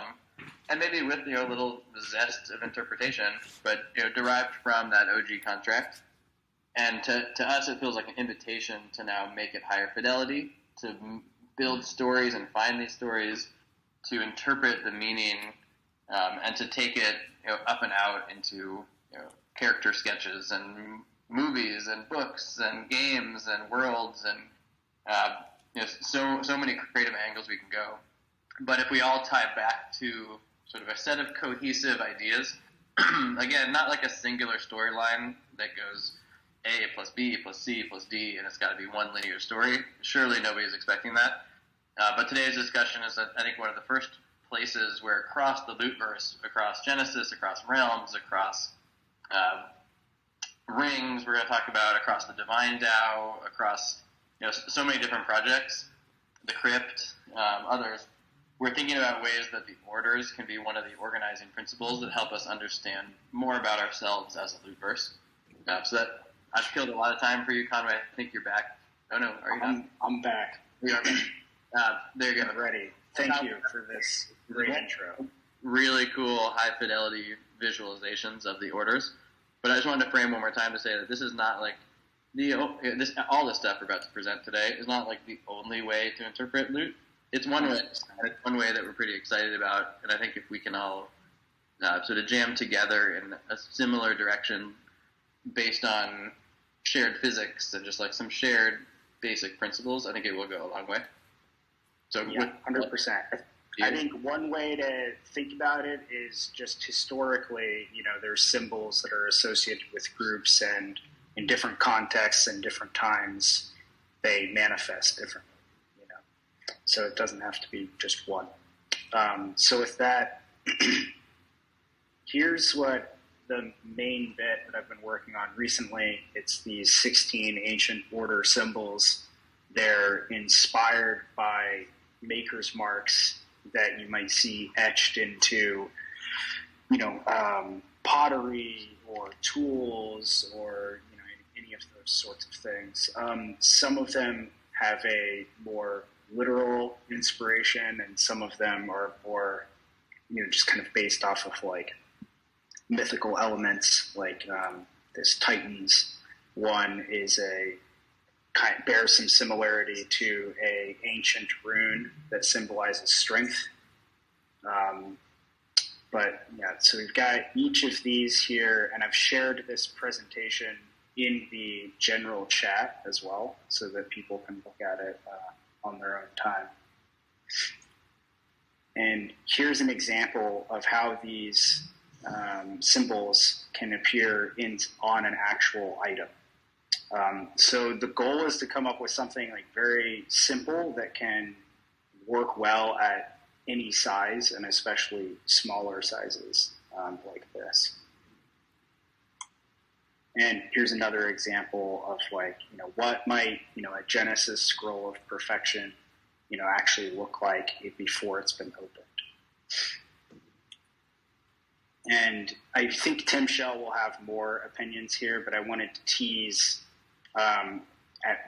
and maybe with a little zest of interpretation, but derived from that OG contract. And to us, it feels like an invitation to now make it higher fidelity, to build stories and find these stories, to interpret the meaning, and to take it up and out into character sketches and movies and books and games and worlds and so many creative angles we can go. But if we all tie back to sort of a set of cohesive ideas again, not like a singular storyline that goes A plus B plus C plus D, and it's got to be one linear story. Surely nobody's expecting that. But today's discussion is, I think, one of the first places where across the Lootverse, across Genesis, across realms, across rings, we're going to talk about across the Divine DAO, across so many different projects, the Crypt, others. We're thinking about ways that the orders can be one of the organizing principles that help us understand more about ourselves as a Lootverse. So that I've killed a lot of time for you, Conway. I think you're back. Oh no, are you done? I'm back. We are back. There you go. I'm ready. Thank you for this great intro. Really cool, high-fidelity visualizations of the orders. But I just wanted to frame one more time to say that this is not like all this stuff we're about to present today is not like the only way to interpret loot. It's one way. It's one way that we're pretty excited about, and I think if we can all sort of jam together in a similar direction based on shared physics and just like some shared basic principles, I think it will go a long way. So yeah, 100%. I think one way to think about it is just historically, there's symbols that are associated with groups, and in different contexts and different times, they manifest differently. So it doesn't have to be just one. So with that, here's what the main bit that I've been working on recently. It's these 16 ancient order symbols. They're inspired by maker's marks that you might see etched into, pottery or tools or, any of those sorts of things. Some of them have a more literal inspiration, and some of them are more, just kind of based off of like mythical elements, like this Titans one is bears some similarity to a ancient rune that symbolizes strength. But yeah, so we've got each of these here, and I've shared this presentation in the general chat as well, so that people can look at it on their own time. And here's an example of how these symbols can appear on an actual item. So the goal is to come up with something like very simple that can work well at any size, and especially smaller sizes like this. And here's another example of what might, a Genesis scroll of perfection, actually look like before it's been opened. And I think Tim Shell will have more opinions here, but I wanted to tease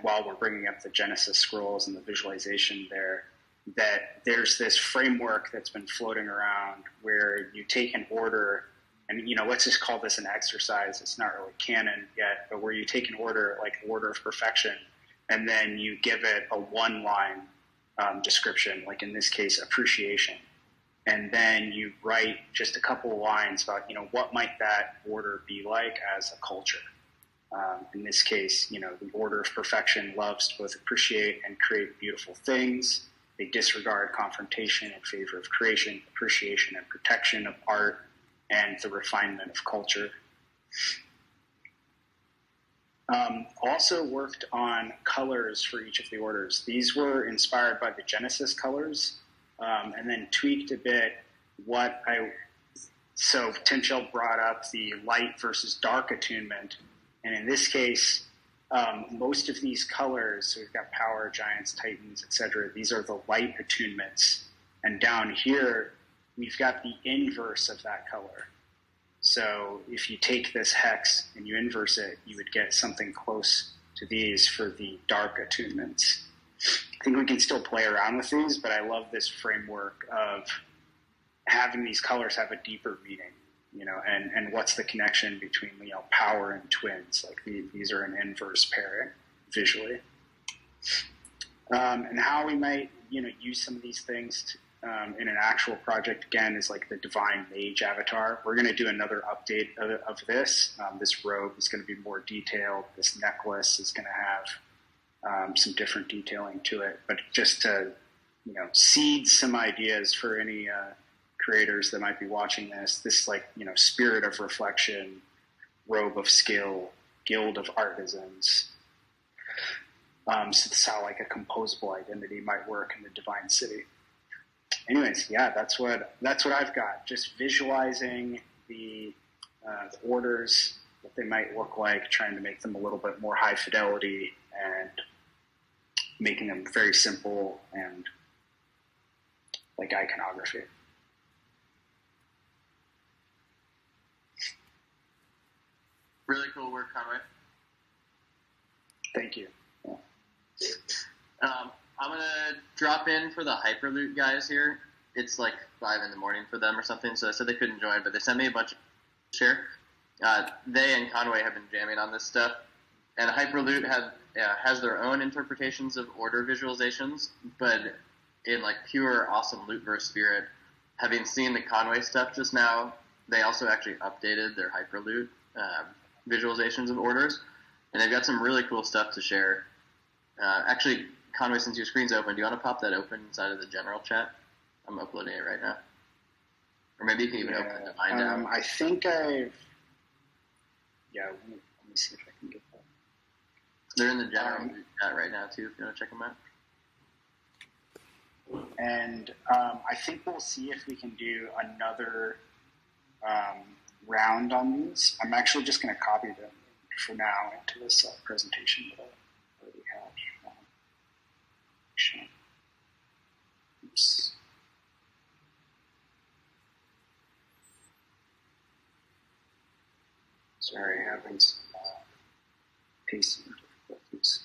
while we're bringing up the Genesis scrolls and the visualization there, that there's this framework that's been floating around where you take an order, and let's just call this an exercise. It's not really canon yet, but where you take an order like the order of perfection, and then you give it a one-line description, like in this case, appreciation. And then you write just a couple of lines about, what might that order be like as a culture. In this case, the order of perfection loves to both appreciate and create beautiful things. They disregard confrontation in favor of creation, appreciation, and protection of art, and the refinement of culture. Also worked on colors for each of the orders. These were inspired by the Genesis colors, and then tweaked a bit so Tim Shell brought up the light versus dark attunement, and in this case, most of these colors, so we've got power, giants, titans, etc., these are the light attunements, and down here, we've got the inverse of that color. So if you take this hex and you inverse it, you would get something close to these for the dark attunements. I think we can still play around with these, but I love this framework of having these colors have a deeper meaning, and what's the connection between, power and twins. Like these are an inverse pairing visually. And how we might, use some of these things in an actual project, again, is like the Divine Mage avatar. We're going to do another update of this. This robe is going to be more detailed. This necklace is going to have some different detailing to it. But just to, seed some ideas for any creators that might be watching this like, spirit of reflection, robe of skill, guild of artisans. So that's how like a composable identity might work in the Divine City. Anyways, yeah, that's what I've got. Just visualizing the orders, what they might look like, trying to make them a little bit more high fidelity and making them very simple and like iconography. Really cool work, Conway. Thank you. Yeah. I'm going to drop in for the Hyperloop guys here. It's like 5 in the morning for them or something, so they said they couldn't join, but they sent me a bunch of share. They and Conway have been jamming on this stuff, and Hyperloop has their own interpretations of order visualizations, but in like pure awesome Loopverse spirit, having seen the Conway stuff just now, they also actually updated their Hyperloop visualizations of orders, and they've got some really cool stuff to share. Actually, Conway, since your screen's open, do you want to pop that open inside of the general chat? I'm uploading it right now. Or maybe you can even open the Divine now. I think I've... Yeah, let me see if I can get that. They're in the general chat right now, too, if you want to check them out. And I think we'll see if we can do another round on these. I'm actually just going to copy them for now into this presentation that I already have. Oops. Sorry, having some pacing difficulties.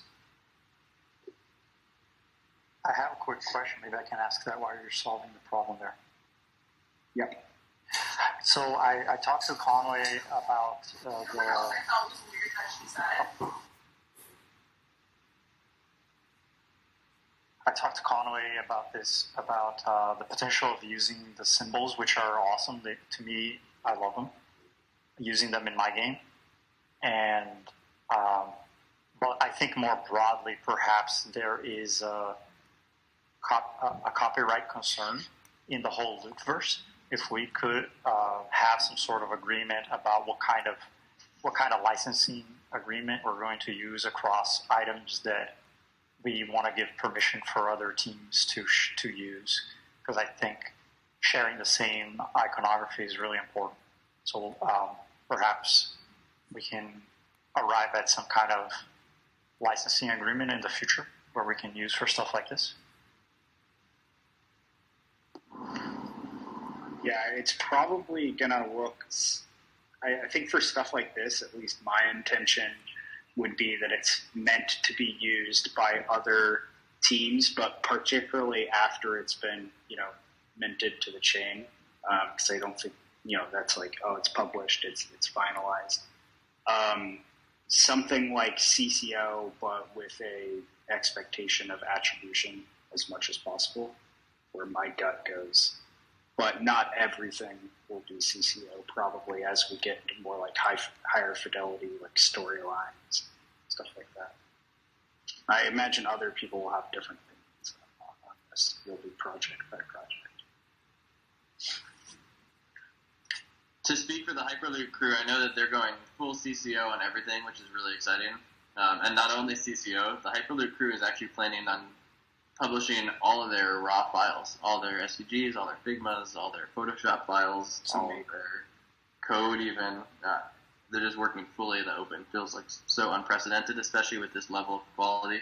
I have a quick question. Maybe I can ask that while you're solving the problem there. Yep. So I talked to Conway about the potential of using the symbols, which are awesome. To me, I love them. Using them in my game, and but I think more broadly, perhaps there is a copyright concern in the whole Loopverse. If we could have some sort of agreement about what kind of licensing agreement we're going to use across items that we want to give permission for other teams to use, because I think sharing the same iconography is really important. So perhaps we can arrive at some kind of licensing agreement in the future where we can use for stuff like this. Yeah, it's probably going to look... I think for stuff like this, at least my intention would be that it's meant to be used by other teams, but particularly after it's been, minted to the chain, because I don't think, that's like, oh, it's published, it's finalized. Something like CCO, but with a expectation of attribution as much as possible, where my gut goes. But not everything will do CCO, probably as we get into more like higher fidelity, like storylines, stuff like that. I imagine other people will have different things on this. You'll do project by project. To speak for the Hyperloop crew, I know that they're going full CCO on everything, which is really exciting. And not only CCO, the Hyperloop crew is actually planning on publishing all of their raw files, all their SVGs, all their Figmas, all their Photoshop files, all their code even. They're just working fully in the open. Feels like so unprecedented, especially with this level of quality.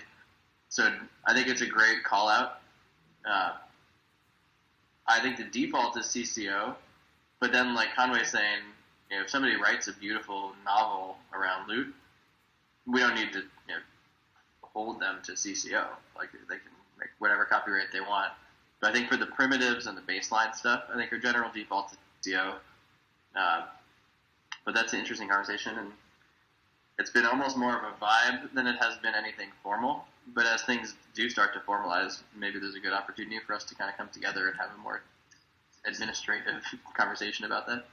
So I think it's a great call out. I think the default is CCO, but then like Conway's saying, if somebody writes a beautiful novel around loot, we don't need to hold them to CCO. Like they can make whatever copyright they want. But I think for the primitives and the baseline stuff, I think our general default is CCO. But that's an interesting conversation, and it's been almost more of a vibe than it has been anything formal. But as things do start to formalize, maybe there's a good opportunity for us to kind of come together and have a more administrative conversation about that.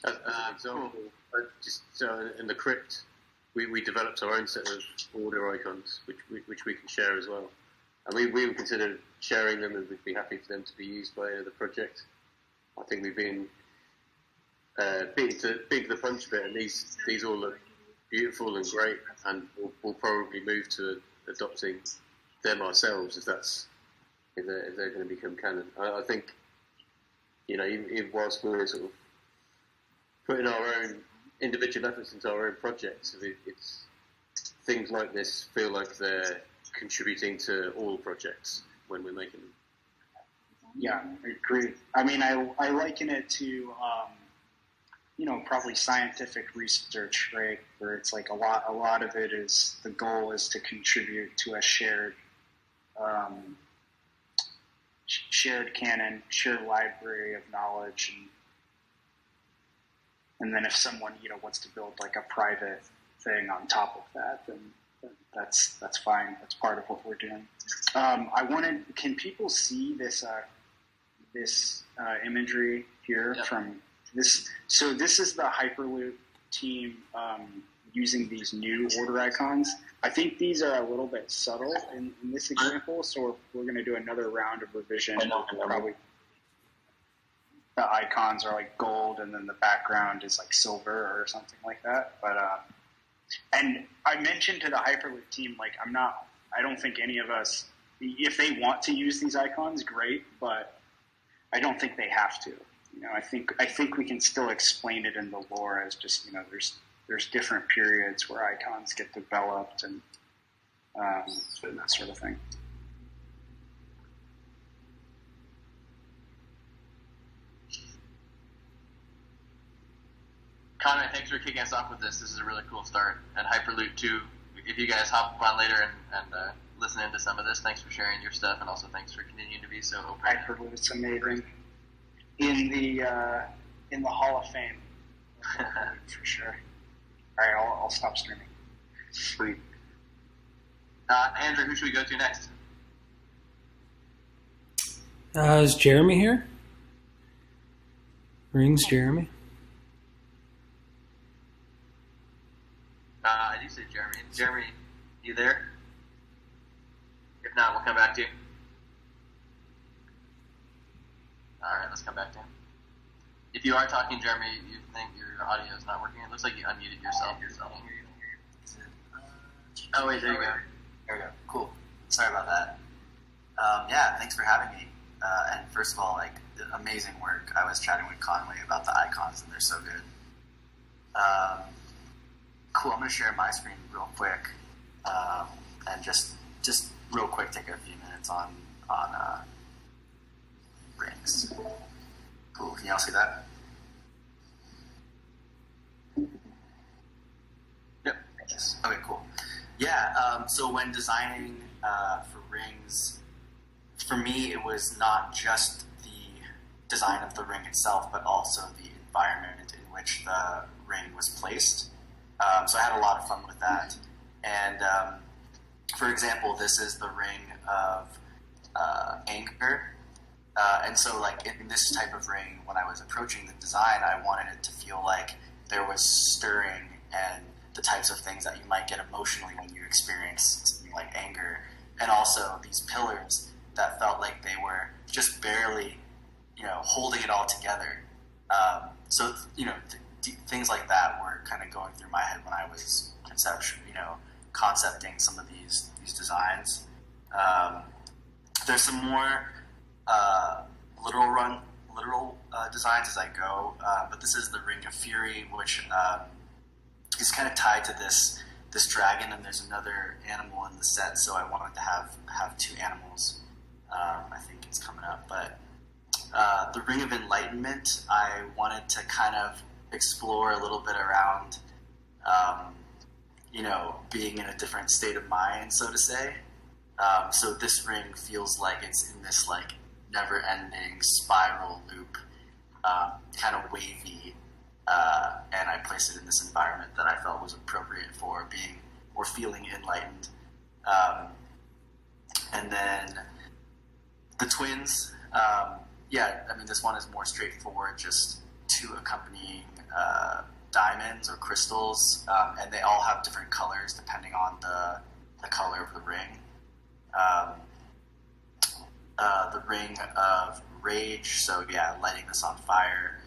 As an example, just in the Crypt we developed our own set of order icons, which we can share as well. And we would consider sharing them, and we'd be happy for them to be used by the project. I think we've been beating the punch a bit, and these all look beautiful and great, and we'll probably move to adopting them ourselves if they're going to become canon. I think, even whilst we're sort of putting our own individual efforts into our own projects, it's things like this feel like they're contributing to all projects when we're making them. Yeah, I agree. I mean, I liken it to, probably scientific research, right? Where it's like a lot of it is, the goal is to contribute to a shared canon, shared library of knowledge, and then if someone wants to build like a private thing on top of that, then that's fine. That's part of what we're doing. Can people see this imagery here from this? So this is the Hyperloop team using these new order icons. I think these are a little bit subtle in this example, so we're going to do another round of revision. Probably the icons are like gold, and then the background is like silver or something like that. But and I mentioned to the Hyperloop team, like, I don't think any of us, if they want to use these icons, great, but I don't think they have to. I think we can still explain it in the lore as just there's different periods where icons get developed and that sort of thing. Conway, thanks for kicking us off with this. This is a really cool start. And Hyperloop 2, if you guys hop on later and listen into some of this, thanks for sharing your stuff, and also thanks for continuing to be so open. Hyperloop's amazing. In the Hall of Fame, for sure. All right, I'll stop streaming. Sweet. Andrew, who should we go to next? Is Jeremy here? Rings Jeremy? I do say Jeremy. Jeremy, you there? If not, we'll come back to you. All right, let's come back to him. If you are talking, Jeremy, you think your audio is not working. It looks like you unmuted yourself. Oh, wait, there you go. There we go. Cool. Sorry about that. Yeah, thanks for having me. And first of all, amazing work. I was chatting with Conway about the icons, and they're so good. Cool. I'm going to share my screen real quick, and just real quick take a few minutes on rings. Cool. Can y'all see that? Yep. Yes. Okay, cool. Yeah, so when designing for rings, for me, it was not just the design of the ring itself, but also the environment in which the ring was placed. So I had a lot of fun with that. And for example, this is the ring of anger. And so in this type of ring, when I was approaching the design, I wanted it to feel like there was stirring and the types of things that you might get emotionally when you experience something like anger. And also these pillars that felt like they were just barely, holding it all together. So, things like that were kind of going through my head when I was concepting some of these designs. There's some more literal designs as I go, but this is the Ring of Fury, which is kind of tied to this dragon, and there's another animal in the set, so I wanted to have two animals. I think it's coming up, but the Ring of Enlightenment, I wanted to kind of explore a little bit around, being in a different state of mind, so to say. So this ring feels like it's in this never-ending spiral loop, kind of wavy, and I placed it in this environment that I felt was appropriate for being or feeling enlightened. And then the twins, this one is more straightforward, just two accompanying diamonds or crystals, and they all have different colors depending on the color of the ring. The ring of rage, so yeah, lighting this on fire.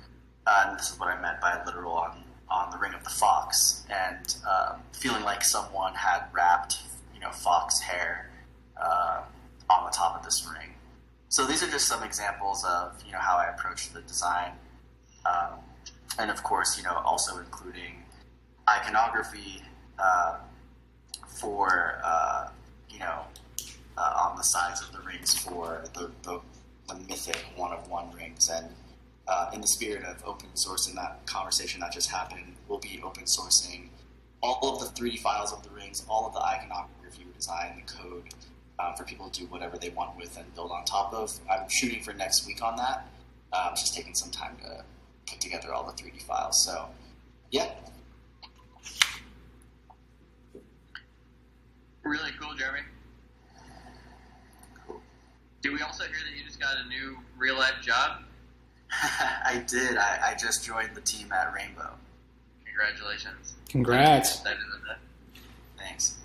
And this is what I meant by literal on the ring of the fox, and feeling like someone had wrapped, fox hair on the top of this ring. So these are just some examples of, how I approach the design. And of course, also including iconography for, on the sides of the rings for the mythic one-of-one rings. And in the spirit of open sourcing that conversation that just happened, we'll be open sourcing all of the 3D files of the rings, all of the iconography design, the code, for people to do whatever they want with and build on top of. I'm shooting for next week on that. It's just taking some time to put together all the 3D files. So, yeah. Really cool, Jeremy. Cool. Did we also hear that you just got a new real-life job? I did. I just joined the team at Rainbow. Congratulations. Congrats. I'm excited about that. Thanks.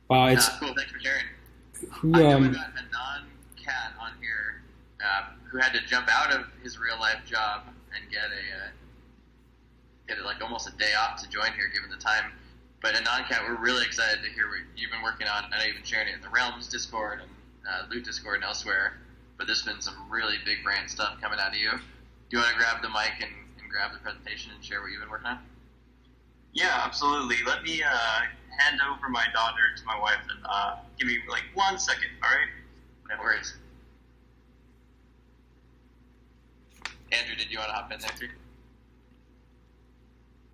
Wow, it's cool. Thanks for sharing. who I know we got a non-cat on here who had to jump out of his real-life job and get like almost a day off to join here, given the time. But a non-cat, we're really excited to hear what you've been working on. I know you've been sharing it in the Realms Discord and Loot Discord and elsewhere. But there's been some really big brand stuff coming out of you. Do you want to grab the mic and grab the presentation and share what you've been working on? Yeah, absolutely. Let me hand over my daughter to my wife and give me like 1 second, all right? No worries. Andrew, did you want to hop in there too?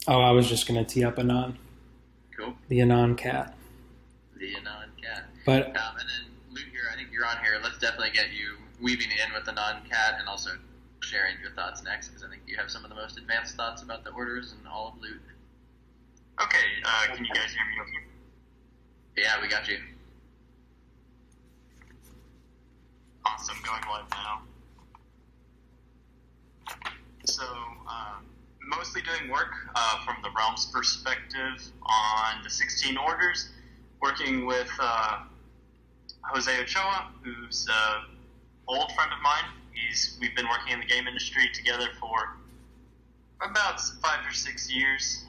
Oh, I was just going to tee up Anon. Cool. The Anon cat. The Anon cat. But and then Luke here, I think you're on here. Let's definitely get you weaving in with the non-cat and also sharing your thoughts next, because I think you have some of the most advanced thoughts about the orders and all of Loot. Okay, can you guys hear me okay? Yeah, we got you. Awesome, going live now. So, mostly doing work from the Realms perspective on the 16 orders, working with Jose Ochoa, who's an old friend of mine. We've been working in the game industry together for about 5 or 6 years.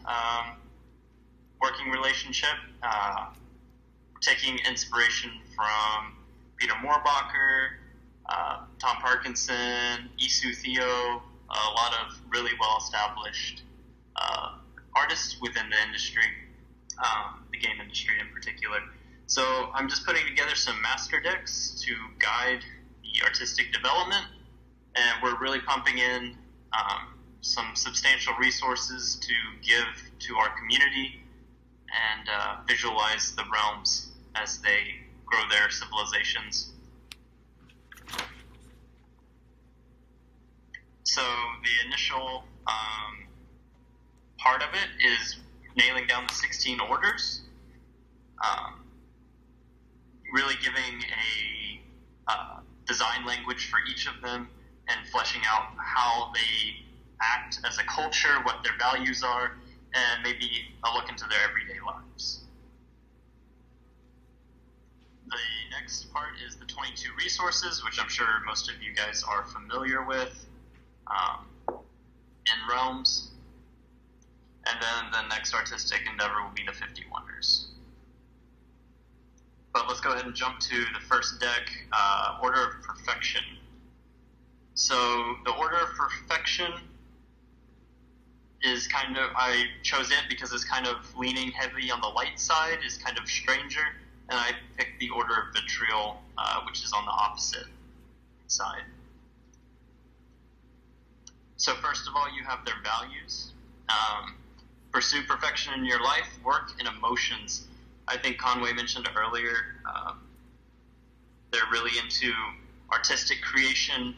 Working relationship, taking inspiration from Peter Moorbacher, Tom Parkinson, Isu Theo, a lot of really well-established artists within the industry, the game industry in particular. So I'm just putting together some master decks to guide the artistic development, and we're really pumping in some substantial resources to give to our community and visualize the realms as they grow their civilizations. So the initial part of it is nailing down the 16 orders, really giving a design language for each of them and fleshing out how they act as a culture, what their values are, and maybe a look into their everyday lives. The next part is the 22 resources, which I'm sure most of you guys are familiar with in Realms. And then the next artistic endeavor will be the 50 Wonders. But let's go ahead and jump to the first deck, Order of Perfection. So the Order of Perfection is kind of, I chose it because it's kind of leaning heavy on the light side, is kind of stranger, and I picked the Order of Vitriol, which is on the opposite side. So first of all, you have their values. Pursue perfection in your life, work, and emotions. I think Conway mentioned earlier, they're really into artistic creation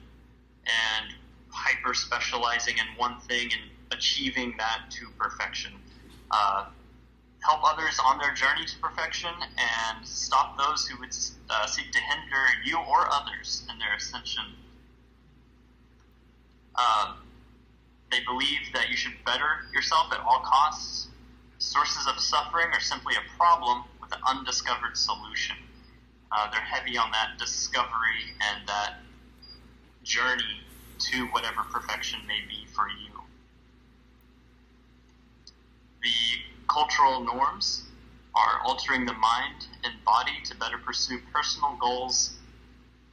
and hyper-specializing in one thing and achieving that to perfection. Help others on their journey to perfection and stop those who would seek to hinder you or others in their ascension. They believe that you should better yourself at all costs. Sources of suffering are simply a problem with an undiscovered solution. They're heavy on that discovery and that journey to whatever perfection may be for you. The cultural norms are altering the mind and body to better pursue personal goals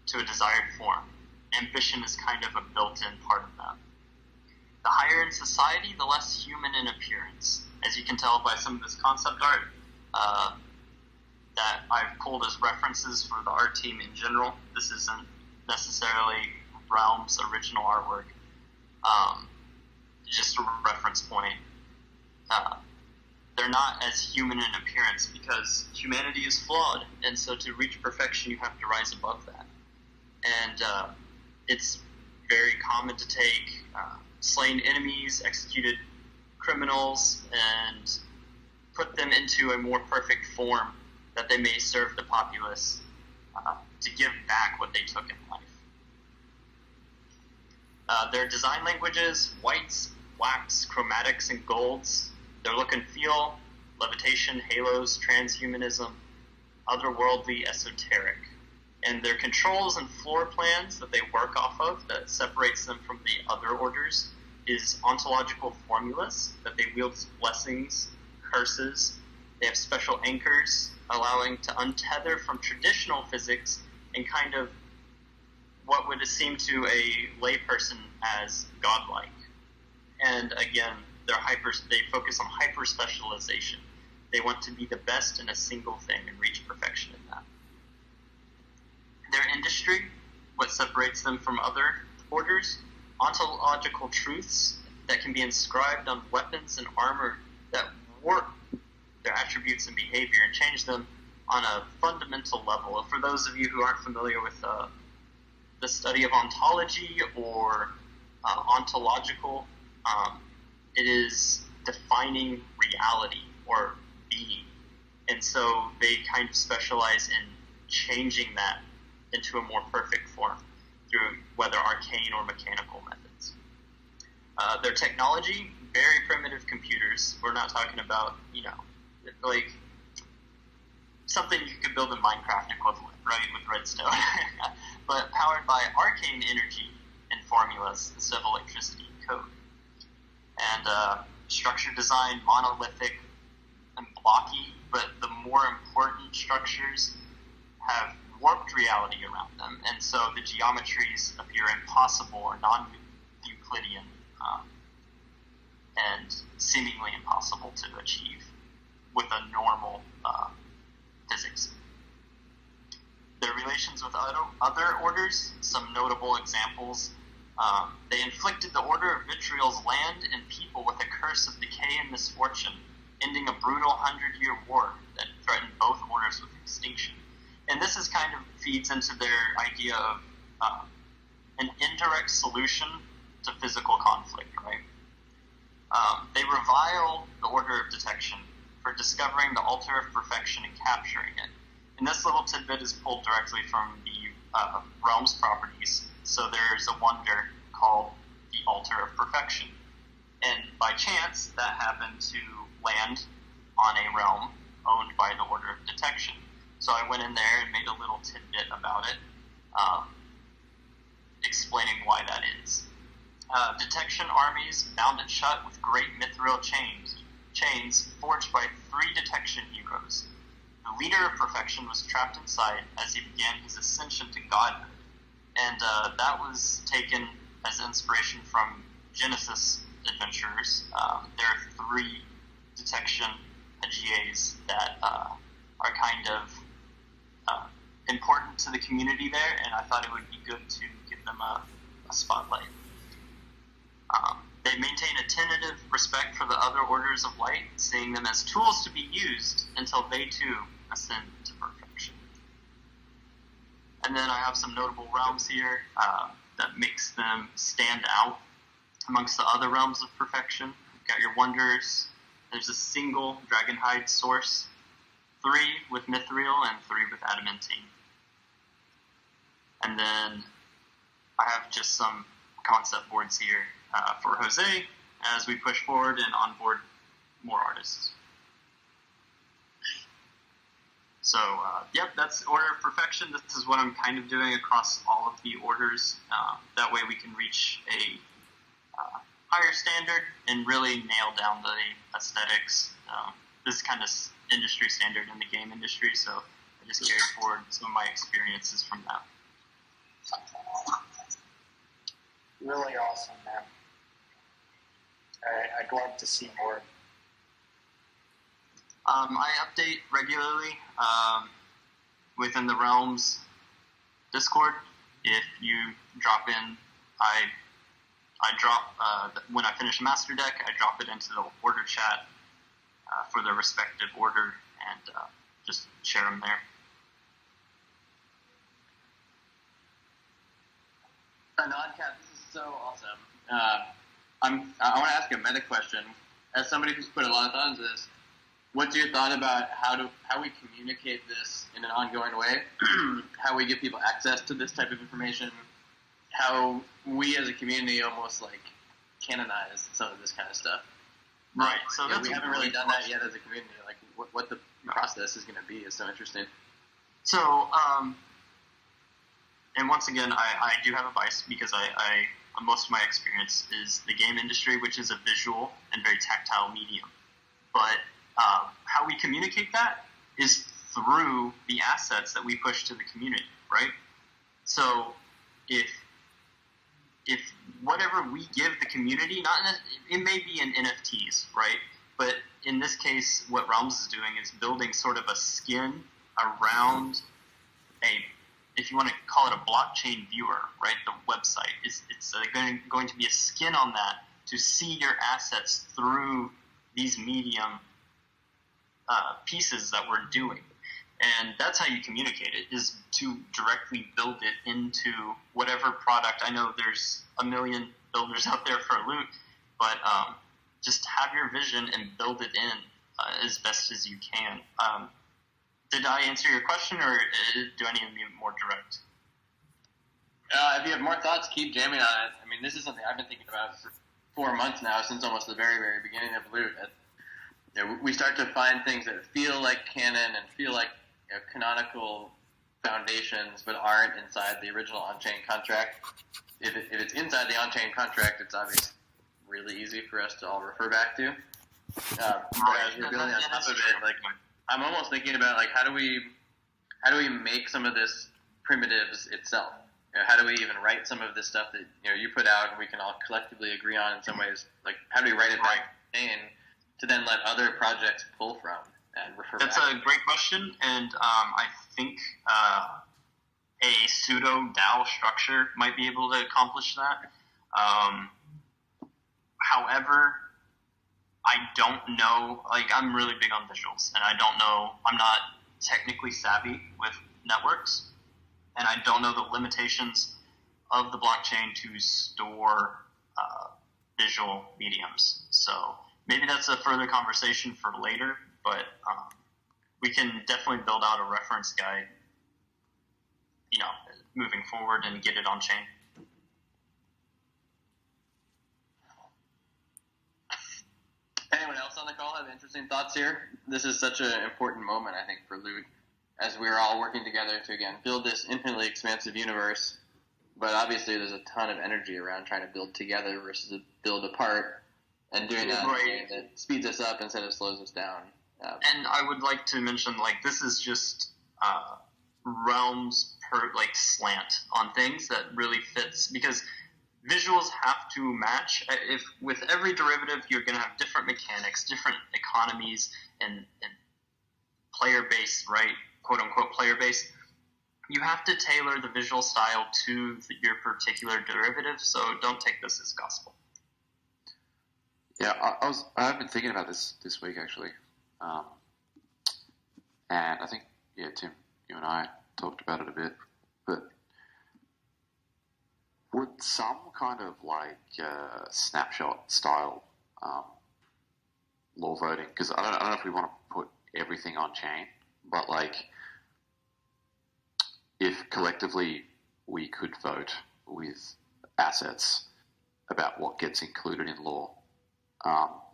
to a desired form. Ambition is kind of a built-in part of that. The higher in society, the less human in appearance. As you can tell by some of this concept art that I've pulled as references for the art team in general. This isn't necessarily Realm's original artwork. Just a reference point. They're not as human in appearance because humanity is flawed, and so to reach perfection, you have to rise above that. And it's very common to take slain enemies, executed criminals, and put them into a more perfect form that they may serve the populace to give back what they took in life. Their design languages: whites, blacks, chromatics, and golds. Their look and feel: levitation, halos, transhumanism, otherworldly, esoteric. And their controls and floor plans that they work off of that separates them from the other orders is ontological formulas that they wield as blessings, curses. They have special anchors allowing to untether from traditional physics and kind of what would seem to a layperson as godlike. And again, they focus on hyper-specialization. They want to be the best in a single thing and reach perfection in that. Their industry, what separates them from other orders: ontological truths that can be inscribed on weapons and armor that warp their attributes and behavior and change them on a fundamental level. For those of you who aren't familiar with the study of ontology or ontological, it is defining reality or being. And so they kind of specialize in changing that into a more perfect form through whether arcane or mechanical methods. Their technology: very primitive computers. We're not talking about, like something you could build a Minecraft equivalent, right, with redstone, but powered by arcane energy and formulas instead of electricity and code. And structure design: monolithic and blocky, but the more important structures have warped reality around them, and so the geometries appear impossible or non-Euclidean and seemingly impossible to achieve with a normal physics. Their relations with other orders: some notable examples. They inflicted the Order of Vitriol's land and people with a curse of decay and misfortune, ending a brutal 100-year war that threatened both orders with extinction. And this is kind of feeds into their idea of an indirect solution to physical conflict, right? They revile the Order of Detection for discovering the altar of perfection and capturing it. And this little tidbit is pulled directly from the Realm's properties. So there's a wonder called the Altar of Perfection. And by chance, that happened to land on a realm owned by the Order of Detection. So I went in there and made a little tidbit about it, explaining why that is. Detection armies bound it shut with great mithril chains forged by 3 detection heroes. The leader of perfection was trapped inside as he began his ascension to godhood. And that was taken as inspiration from Genesis adventurers. There are 3 detection GAs that are kind of important to the community there, and I thought it would be good to give them a spotlight. They maintain a tentative respect for the other orders of light, seeing them as tools to be used until they too ascend to perfection. And then I have some notable realms here that makes them stand out amongst the other realms of perfection. You've got your wonders. There's a single dragonhide source, 3 with mithril, and 3 with adamantine. And then I have just some concept boards here for Jose. as we push forward and onboard more artists. So, yep, that's Order of Perfection. This is what I'm kind of doing across all of the orders. That way we can reach a higher standard and really nail down the aesthetics. This is kind of industry standard in the game industry, so I just carried forward some of my experiences from that. Really awesome, man. I'd love to see more. I update regularly within the Realms Discord. If you drop in, I drop when I finish a master deck, I drop it into the order chat for the respective order and just share them there. Nodcat, this is so awesome. I want to ask a meta question. As somebody who's put a lot of thought into this, what's your thought about how we communicate this in an ongoing way? How we give people access to this type of information? How we as a community almost like canonize some of this kind of stuff? Right. So we haven't really done that yet as a community. Like what the process is going to be is so interesting. So, and once again, I do have a bias because I most of my experience is the game industry, which is a visual and very tactile medium. But how we communicate that is through the assets that we push to the community, right? So if whatever we give the community, it may be in NFTs, right? But in this case, what Realms is doing is building sort of a skin around if you want to call it a blockchain viewer, right? The website it's going to be a skin on that to see your assets through these medium pieces that we're doing. And that's how you communicate it, is to directly build it into whatever product. I know there's a million builders out there for loot, but just have your vision and build it in as best as you can. Did I answer your question, or do I need to be more direct? If you have more thoughts, keep jamming on it. I mean, this is something I've been thinking about for 4 months now, since almost the very, very beginning of Loot. We start to find things that feel like canon and feel like canonical foundations, but aren't inside the original on-chain contract. If it's inside the on-chain contract, it's obviously really easy for us to all refer back to. As we're building on top of it, like I'm almost thinking about like how do we make some of this primitives itself? How do we even write some of this stuff that you put out and we can all collectively agree on in some ways? Like how do we write it back in to then let other projects pull from and refer That's back? a great question, and I think a pseudo DAO structure might be able to accomplish that. However, I don't know, like I'm really big on visuals, and I don't know, I'm not technically savvy with networks, and I don't know the limitations of the blockchain to store visual mediums. So maybe that's a further conversation for later, but we can definitely build out a reference guide, moving forward and get it on chain. Anyone else on the call have interesting thoughts here? This is such an important moment, I think, for Loot, as we're all working together to, again, build this infinitely expansive universe. But obviously there's a ton of energy around trying to build together versus build apart, and doing that in a way that speeds us up instead of slows us down. And I would like to mention, this is just Realms slant on things that really fits, because visuals have to match. If with every derivative, you're going to have different mechanics, different economies, and player base, right? Quote unquote player base. You have to tailor the visual style to your particular derivative. So don't take this as gospel. Yeah, I've been thinking about this week actually, and I think Tim, you and I talked about it a bit, but would some kind of snapshot style law voting, because I don't know if we want to put everything on chain, but if collectively we could vote with assets about what gets included in law,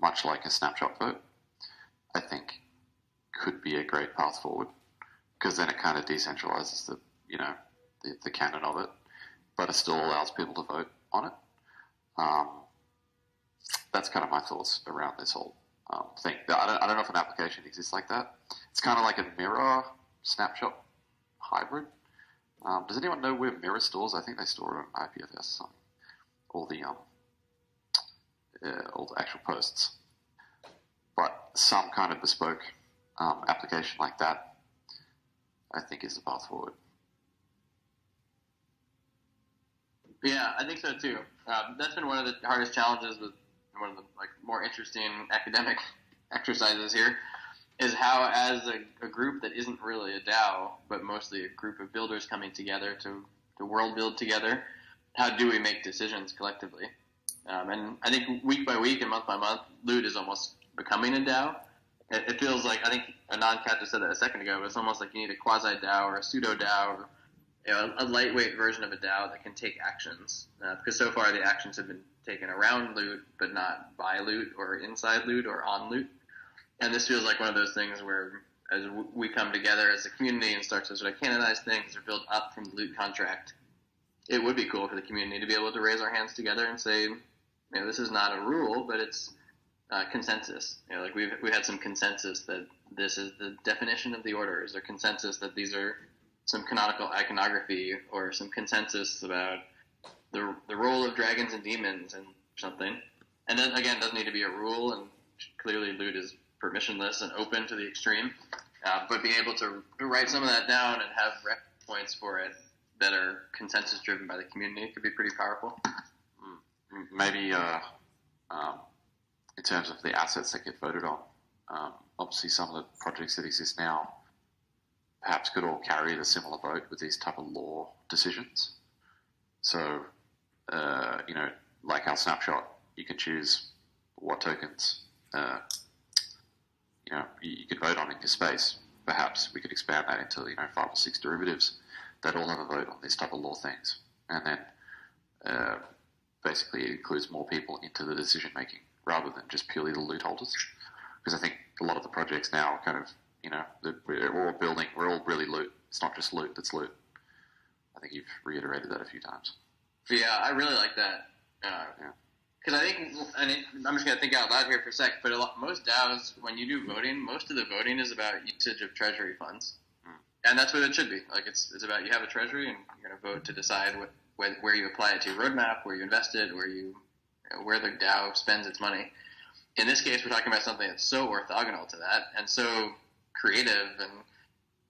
much like a snapshot vote, I think could be a great path forward, because then it kind of decentralizes the canon of it, but it still allows people to vote on it. That's kind of my thoughts around this whole thing. I don't know if an application exists like that. It's kind of like a mirror snapshot hybrid. Does anyone know where Mirror stores? I think they store it on IPFS or something. All the actual posts. But some kind of bespoke application like that, I think, is the path forward. Yeah, I think so too. That's been one of the hardest challenges with one of the more interesting academic exercises here, is how, as a group that isn't really a DAO, but mostly a group of builders coming together to world build together, how do we make decisions collectively? And I think week by week and month by month, Loot is almost becoming a DAO. It feels like, I think Anand just said that a second ago, but it's almost like you need a quasi-DAO or a pseudo-DAO or a lightweight version of a DAO that can take actions. Because so far the actions have been taken around Loot, but not by Loot or inside Loot or on Loot. And this feels like one of those things where, as we come together as a community and start to sort of canonize things or build up from the Loot contract, it would be cool for the community to be able to raise our hands together and say, this is not a rule, but it's consensus. We've had some consensus that this is the definition of the orders, or consensus that these are some canonical iconography, or some consensus about the role of dragons and demons and something. And then again, it doesn't need to be a rule, and clearly Loot is permissionless and open to the extreme. But being able to write some of that down and have ref points for it that are consensus driven by the community could be pretty powerful. Maybe in terms of the assets that get voted on, obviously some of the projects that exist now perhaps could all carry the similar vote with these type of law decisions. So, like our snapshot, you can choose what tokens you could vote on in your space. Perhaps we could expand that into 5 or 6 derivatives that all have a vote on these type of law things, and then basically it includes more people into the decision making rather than just purely the Loot holders. Because I think a lot of the projects now are kind of we're all building, we're all really Loot. It's not just Loot that's Loot. I think you've reiterated that a few times. Yeah, I really like that. Because I think, I'm just going to think out loud here for a sec, but most DAOs, when you do voting, most of the voting is about usage of treasury funds. And that's what it should be. It's about, you have a treasury and you're going to vote to decide where you apply it to your roadmap, where you invest it, where the DAO spends its money. In this case, we're talking about something that's so orthogonal to that and so creative and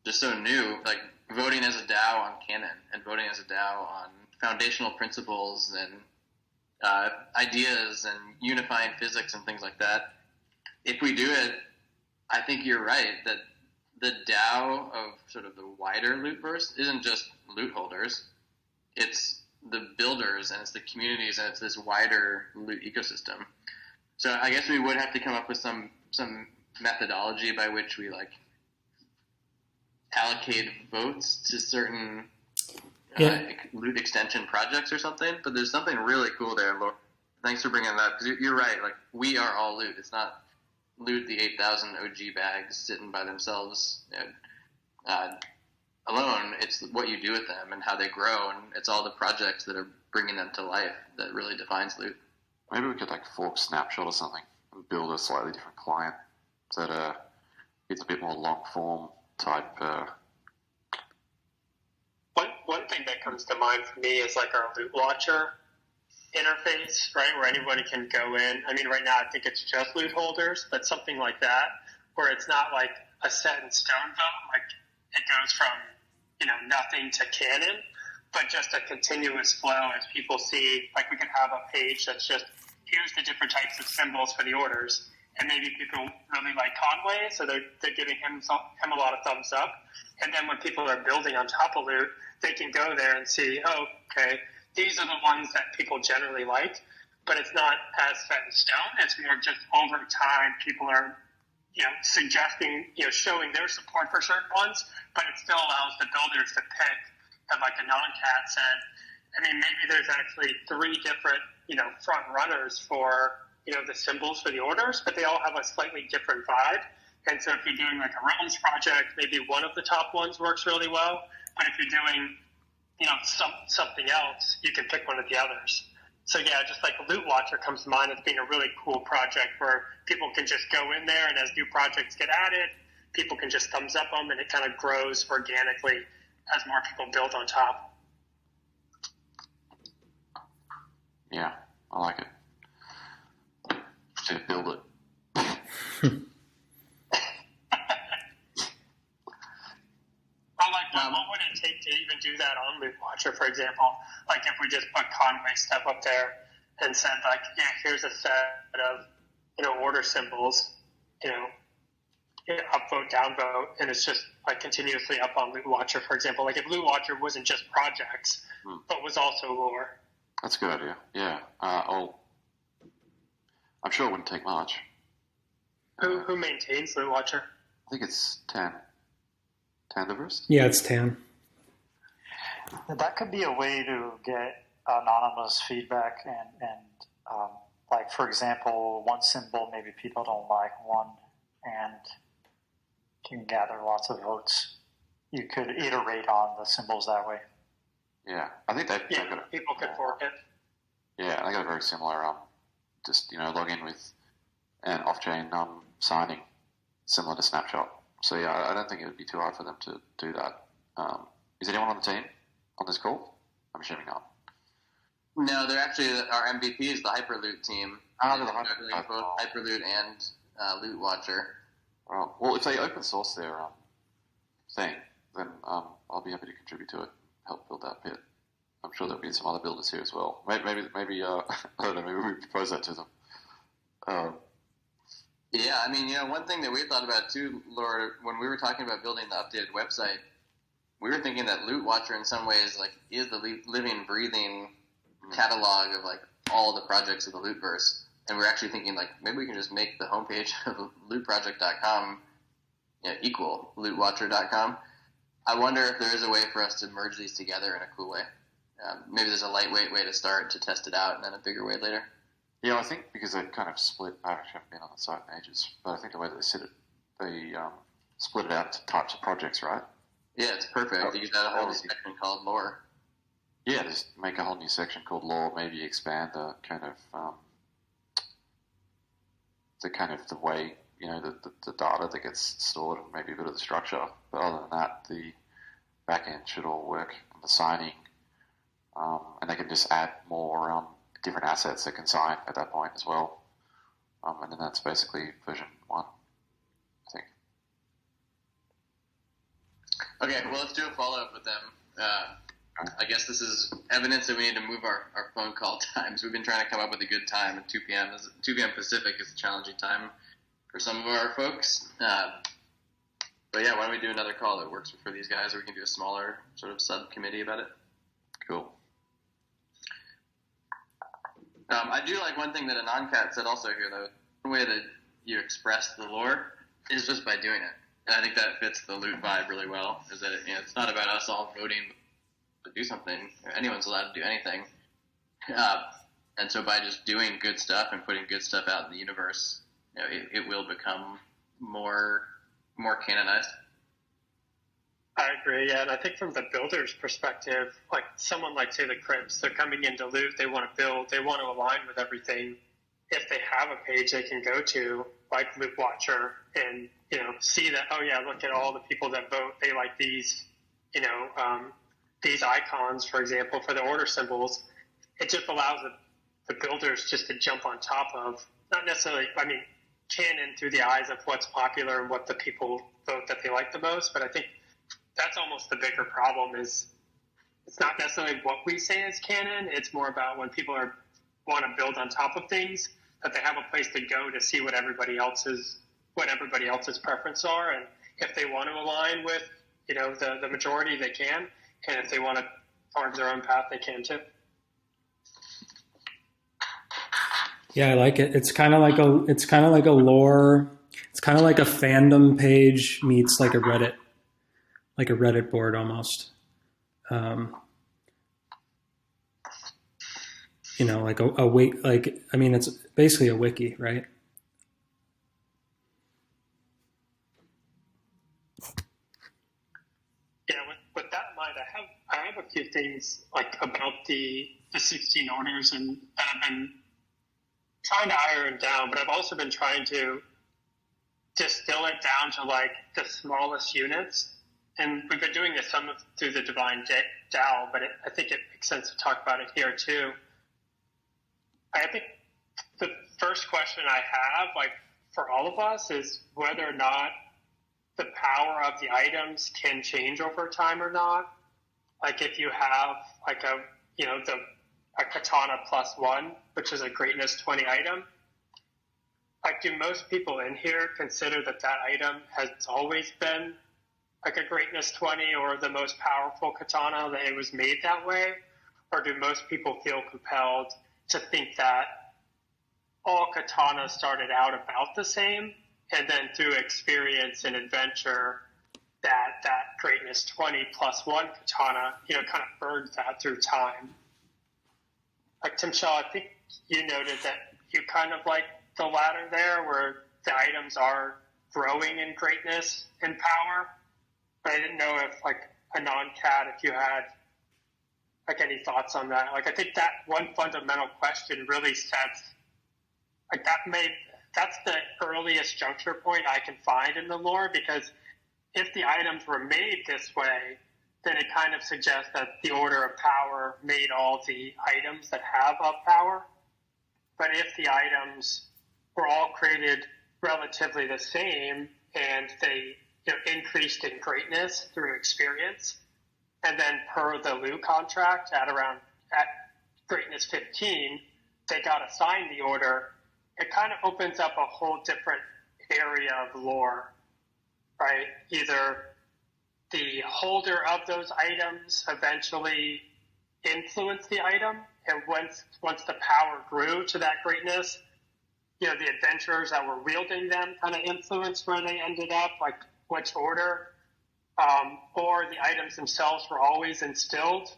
just so new, like voting as a DAO on canon and voting as a DAO on foundational principles and ideas and unifying physics and things like that. If we do it, I think you're right that the DAO of sort of the wider Lootverse isn't just Loot holders. It's the builders and it's the communities and it's this wider Loot ecosystem. So I guess we would have to come up with some methodology by which we allocate votes to certain Loot extension projects or something. But there's something really cool there, Laura. Thanks for bringing that up, because you're right. We are all Loot. It's not Loot the 8,000 OG bags sitting by themselves alone. It's what you do with them and how they grow, and it's all the projects that are bringing them to life that really defines Loot. Maybe we could fork Snapshot or something and build a slightly different client that it's a bit more long form type. One thing that comes to mind for me is our Loot Launcher interface, right, where anybody can go in. I mean, right now I think it's just Loot holders, but something like that, where it's not a set in stone vote, it goes from nothing to canon, but just a continuous flow as people see. We could have a page that's just, here's the different types of symbols for the orders, and maybe people really like Conway, so they're giving him a lot of thumbs up. And then when people are building on top of Loot, they can go there and see, okay, these are the ones that people generally like, but it's not as set in stone. It's more just over time, people are suggesting, showing their support for certain ones, but it still allows the builders to pick. And like Anon-Cat said, I mean, maybe there's actually 3 different, front runners for the symbols for the orders, but they all have a slightly different vibe. And so if you're doing like a realms project, maybe one of the top ones works really well. But if you're doing, something else, you can pick one of the others. So yeah, just like Loot Watcher comes to mind as being a really cool project where people can just go in there, and as new projects get added, people can just thumbs up them, and it kind of grows organically as more people build on top. Yeah, I like it. To build it. What would it take to even do that on Loot Watcher, for example? Like if we just put Conway stuff up there and said, like, yeah, here's a set of, order symbols, upvote, downvote, and it's just like continuously up on Loot Watcher, for example. Like if Loot Watcher wasn't just projects, but was also lore. That's a good idea. Yeah. I'm sure it wouldn't take much. Who maintains Loot Watcher? I think it's Tan. Tandiverse? Yeah, it's Tan. That could be a way to get anonymous feedback and like, for example, one symbol maybe people don't like one, and you can gather lots of votes. You could iterate on the symbols that way. Yeah, I think they've got a, people could fork it. Yeah, they got a very similar, just, log in with an off-chain signing similar to Snapshot. So yeah, I don't think it would be too hard for them to do that. Is anyone on the team on this call? I'm assuming not. No, they're actually our MVP is the Hyperloot team. They're the both Hyperloot and Loot Watcher. Well, if they open source their thing, then I'll be happy to contribute to it, help build that pit. I'm sure there'll be some other builders here as well. Maybe I don't know. Maybe we propose that to them. Yeah, I mean, one thing that we thought about too, Laura, when we were talking about building the updated website, we were thinking that Loot Watcher in some ways is the living, breathing catalog of all the projects of the Lootverse, and we're actually thinking maybe we can just make the homepage of lootproject.com equal lootwatcher.com. I wonder if there is a way for us to merge these together in a cool way. Maybe there's a lightweight way to start to test it out, and then a bigger way later. Yeah, I think because they kind of split. I actually haven't been on the site in ages, but I think the way that they said it, they split it out to types of projects, right? Yeah, it's perfect. You could add a whole section called lore. Yeah, just make a whole new section called lore. Maybe expand the kind of the way the data that gets stored, and maybe a bit of the structure. But other than that, the back end should all work, and the signing, and they can just add more different assets that can sign at that point as well. And then that's basically version 1, I think. Okay, well, let's do a follow-up with them. I guess this is evidence that we need to move our phone call times. We've been trying to come up with a good time, and 2 p.m. Pacific is a challenging time for some of our folks. But yeah, why don't we do another call that works for these guys, or we can do a smaller sort of subcommittee about it. Cool. I do like one thing that Anoncat said also here, though. The way that you express the lore is just by doing it. And I think that fits the Loot vibe really well, is that it's not about us all voting to do something. Anyone's allowed to do anything. And so by just doing good stuff and putting good stuff out in the universe, it will become more canonized. I agree, yeah, and I think from the builder's perspective, someone like, say, the Crypts, they're coming into Loot, they want to build, they want to align with everything. If they have a page they can go to, like Loot Watcher, and, see that, oh yeah, look at all the people that vote, they like these, these icons, for example, for the order symbols, it just allows the builders just to jump on top of, not necessarily, canon through the eyes of what's popular and what the people vote that they like the most, but I think that's almost the bigger problem is it's not necessarily what we say is canon. It's more about when people want to build on top of things, that they have a place to go to see what everybody else's preferences are. And if they want to align with, the majority, they can. And if they want to carve their own path, they can too. Yeah, I like it. It's kind of like a lore. It's kind of like a fandom page meets like a Reddit board almost. like a wiki, it's basically a wiki, right? Yeah, with that in mind, I have a few things like about the 16 orders and that I've been trying to iron down, but I've also been trying to distill it down to like the smallest units. And we've been doing this through the Divine DAO, but I think it makes sense to talk about it here too. I think the first question I have, like for all of us, is whether or not the power of the items can change over time or not. Like if you have like a katana +1, which is a greatness 20 item, like do most people in here consider that item has always been like a greatness 20 or the most powerful katana, that it was made that way? Or do most people feel compelled to think that all katanas started out about the same, and then through experience and adventure, that greatness 20 +1 katana, kind of burned that through time? Like Tim Shaw, I think you noted that you kind of like the latter there, where the items are growing in greatness and power. But I didn't know if, like, a non-cat, if you had, like, any thoughts on that. Like, I think that one fundamental question really sets, like, that's the earliest juncture point I can find in the lore, because if the items were made this way, then it kind of suggests that the Order of Power made all the items that have up power. But if the items were all created relatively the same, and they increased in greatness through experience, and then per the Lu contract at greatness 15, they got assigned the order, it kind of opens up a whole different area of lore, right? Either the holder of those items eventually influenced the item, and once the power grew to that greatness, the adventurers that were wielding them kind of influenced where they ended up, like which order, or the items themselves were always instilled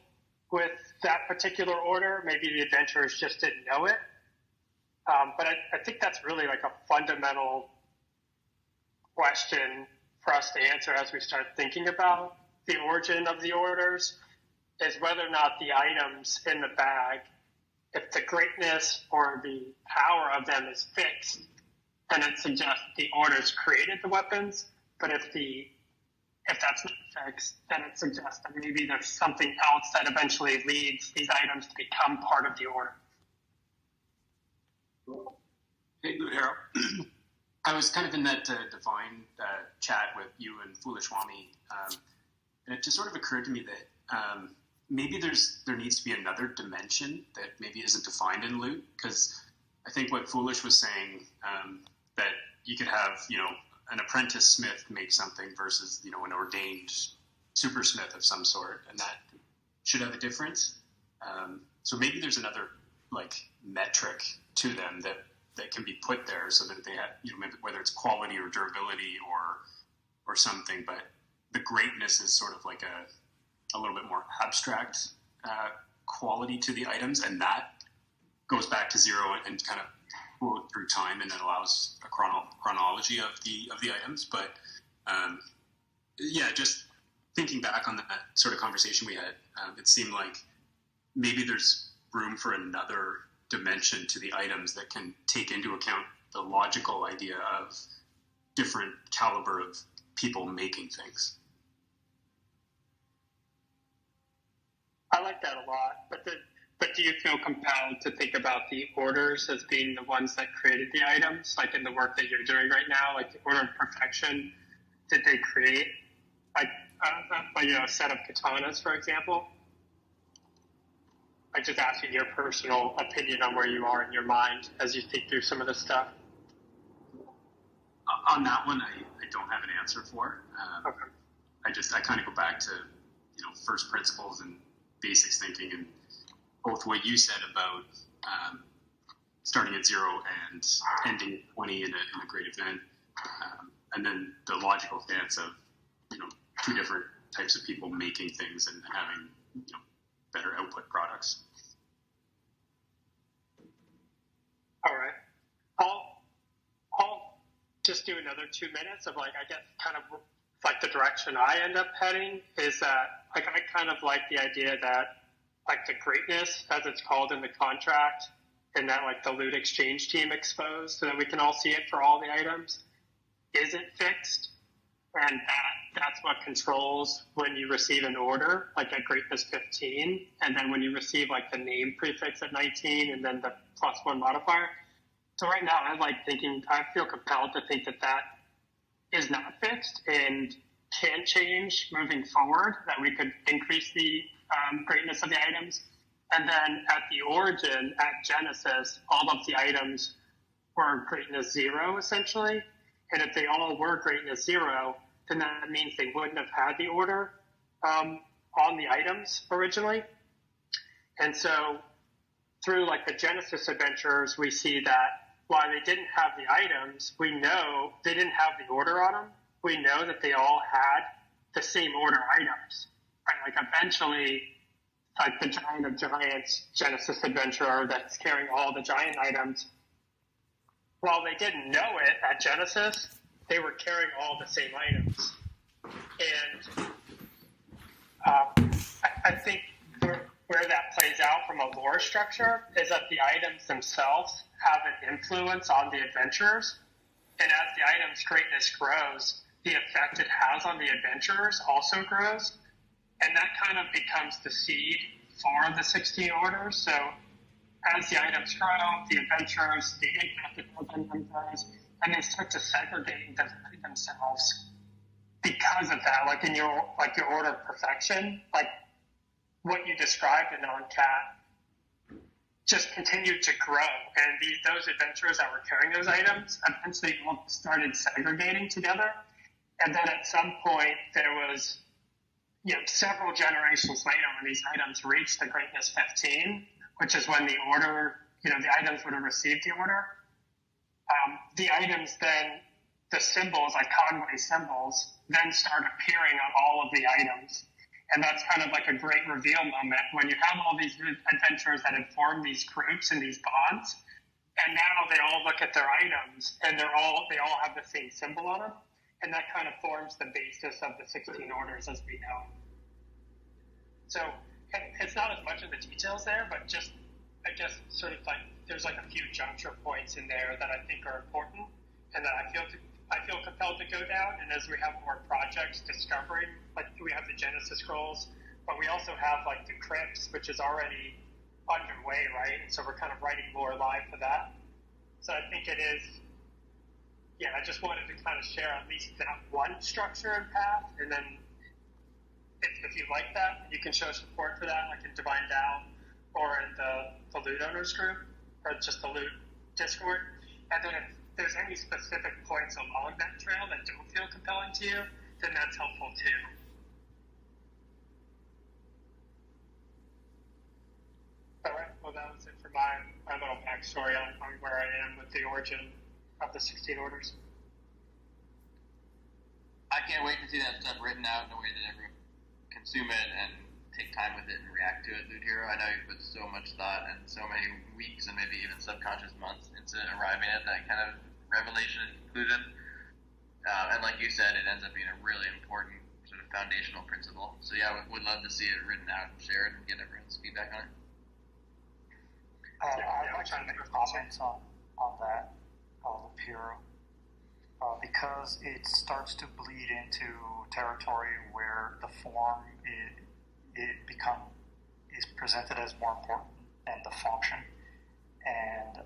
with that particular order. Maybe the adventurers just didn't know it. But I think that's really like a fundamental question for us to answer as we start thinking about the origin of the orders, is whether or not the items in the bag, if the greatness or the power of them is fixed, then it suggests the orders created the weapons. But if that's not fixed, then it suggests that maybe there's something else that eventually leads these items to become part of the order. Hey, Blue Arrow. I was kind of in that Divine chat with you and Foolish Wami, and it just sort of occurred to me that maybe there needs to be another dimension that maybe isn't defined in loot, because I think what Foolish was saying, that you could have, an apprentice smith make something versus, an ordained supersmith of some sort, and that should have a difference. So maybe there's another metric to them that can be put there so that they have, maybe whether it's quality or durability or something, but the greatness is sort of like a little bit more abstract quality to the items, and that goes back to zero and kind of through time, and it allows a chronology of the items. But just thinking back on that sort of conversation we had, it seemed like maybe there's room for another dimension to the items that can take into account the logical idea of different caliber of people making things. I like that a lot, but do you feel compelled to think about the orders as being the ones that created the items, like in the work that you're doing right now, like the Order of Perfection? Did they create a set of katanas, for example? I just asking your personal opinion on where you are in your mind as you think through some of this stuff. On that one, I don't have an answer for. Okay. I kind of go back to first principles and basics thinking, and both what you said about starting at zero and ending at 20 in a great event, and then the logical stance of two different types of people making things and having better output products. just do another 2 minutes of like, I guess kind of like the direction I end up heading is that like I kind of like the idea that like the greatness, as it's called in the contract, and that like the loot exchange team exposed so that we can all see it for all the items isn't fixed, and that's what controls when you receive an order like at greatness 15, and then when you receive like the name prefix at 19 and then the +1 modifier. So right now I feel compelled to think that is not fixed and can change moving forward, that we could increase the greatness of the items. And then at the origin, at Genesis, all of the items were greatness 0, essentially. And if they all were greatness 0, then that means they wouldn't have had the order on the items originally. And so through like the Genesis adventures, we see that while they didn't have the items, we know they didn't have the order on them. We know that they all had the same order items, right? Like eventually, like the Giant of Giants Genesis adventurer that's carrying all the giant items, while they didn't know it at Genesis, they were carrying all the same items. And I think where that plays out from a lore structure is that the items themselves have an influence on the adventurers. And as the item's greatness grows, the effect it has on the adventurers also grows. And that kind of becomes the seed for the 16 orders. So as the items grow, the adventurers, the impact it has on them grows, and they start to segregate themselves because of that. Like in your order of perfection, like what you described in non-cat just continued to grow. And those adventurers that were carrying those items eventually all started segregating together. And then at some point there was, several generations later when these items reached the greatness 15, which is when the order, the items would have received the order. The items then, the symbols, like Conway symbols, then start appearing on all of the items. And that's kind of like a great reveal moment when you have all these adventurers that had formed these groups and these bonds, and now they all look at their items and they all have the same symbol on them, and that kind of forms the basis of the 16 orders as we know. So it's not as much of the details there, but just I guess sort of like there's like a few juncture points in there that I think are important and that I feel compelled to go down. And as we have more projects discovering, like we have the Genesis scrolls, but we also have like the Crypts, which is already underway, right? And so we're kind of writing more live for that. So I think it is, I just wanted to kind of share at least that one structure and path. And then if you like that, you can show support for that, like in Divine Down or in the Loot Owners group or just the Loot Discord. And then if there's any specific points along that trail that don't feel compelling to you, then that's helpful too. All right, well that was it for my little backstory on where I am with the origin of the 16 orders. I can't wait to see that stuff written out in a way that everyone can consume it and take time with it and react to it, Loot Hero. I know you put so much thought and so many weeks and maybe even subconscious months into arriving at that kind of revelation and conclusion. And like you said, it ends up being a really important sort of foundational principle. So yeah, would love to see it written out and shared and get everyone's feedback on it. I'd like to make comments on that, Loot Hero, because it starts to bleed into territory where the form is presented as more important than the function, and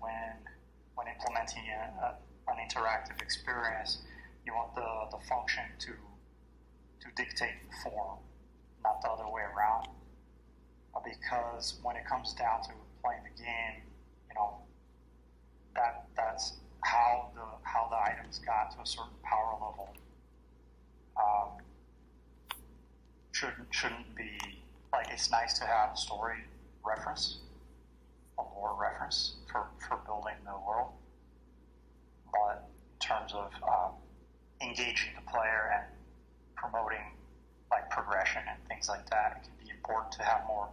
when implementing an interactive experience, you want the function to dictate the form, not the other way around. Because when it comes down to playing the game, that's how the items got to a certain power level. Shouldn't be like, it's nice to have a story reference, a lore reference for building the world, but in terms of engaging the player and promoting like progression and things like that, it can be important to have more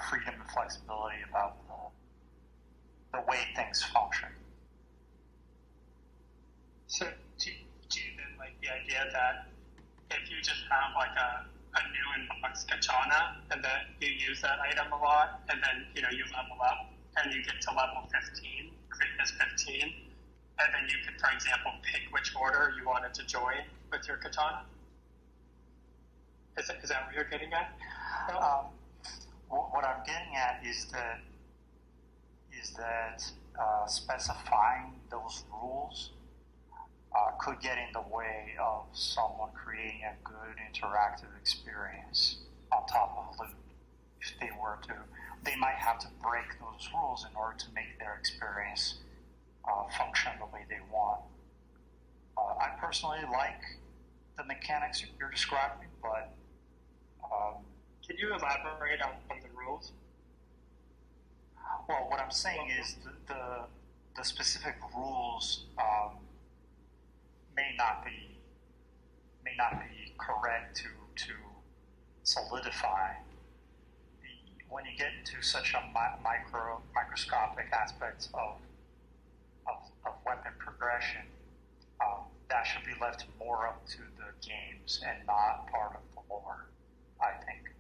freedom and flexibility about the way things function. have like a new in-box katana, and that you use that item a lot, and then you level up, and you get to level 15, greatness 15, and then you could, for example, pick which order you wanted to join with your katana. Is that what you're getting at? What I'm getting at is that specifying those rules could get in the way of someone creating a good interactive experience on top of loot. If they were to, they might have to break those rules in order to make their experience function the way they want. I personally like the mechanics you're describing, but can you elaborate on the rules? Well, what I'm saying is the specific rules may not be correct to solidify. When you get into such a microscopic aspect of weapon progression, that should be left more up to the games and not part of the lore, I think.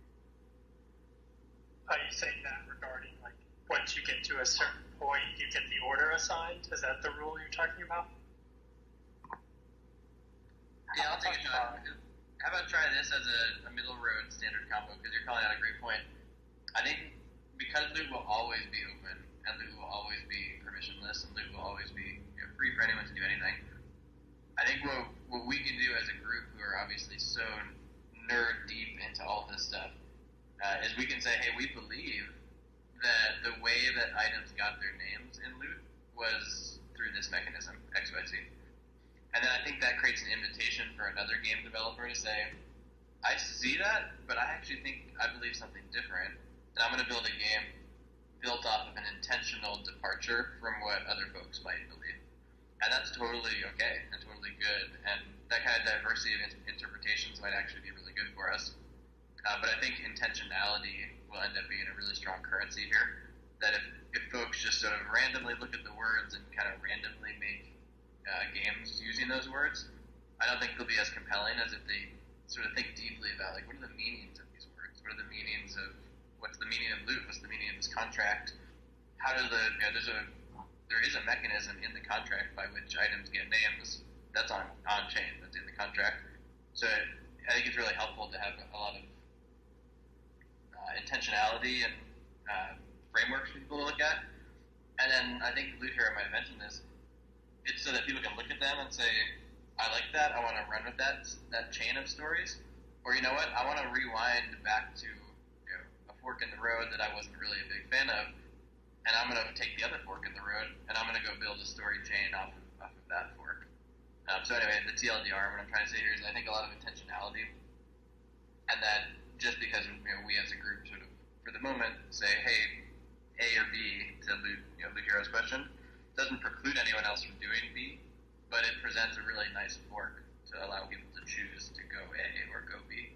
Are you saying that regarding, like, once you get to a certain point, you get the order assigned? Is that the rule you're talking about? Yeah, I'll take a shot. How about try this as a middle road standard combo, because you're calling out a great point. I think because loot will always be open, and loot will always be permissionless, and loot will always be free for anyone to do anything, I think what we can do as a group who are obviously so nerd deep into all this stuff is we can say, hey, we believe that the way that items got their names in loot was through this mechanism, XYZ. And then I think that creates an invitation for another game developer to say, I see that, but I actually think I believe something different, and I'm going to build a game built off of an intentional departure from what other folks might believe. And that's totally okay and totally good, and that kind of diversity of interpretations might actually be really good for us. But I think intentionality will end up being a really strong currency here, that if folks just sort of randomly look at the words and kind of randomly make games using those words, I don't think they'll be as compelling as if they sort of think deeply about, like, what are the meanings of these words? What are the meanings of, what's the meaning of loot? What's the meaning of this contract? How does there is a mechanism in the contract by which items get names that's on chain, that's in the contract. So I think it's really helpful to have a lot of intentionality and frameworks for people to look at. And then I think Loot Hero might have mentioned this. It's so that people can look at them and say, I like that, I want to run with that chain of stories. Or, you know what, I want to rewind back to a fork in the road that I wasn't really a big fan of, and I'm going to take the other fork in the road, and I'm going to go build a story chain off of that fork. So anyway, the TLDR, what I'm trying to say here is I think a lot of intentionality, and that just because we as a group sort of, for the moment, say, hey, A or B to Loot Hero's question, doesn't preclude anyone else from doing B, but it presents a really nice fork to allow people to choose to go A or go B.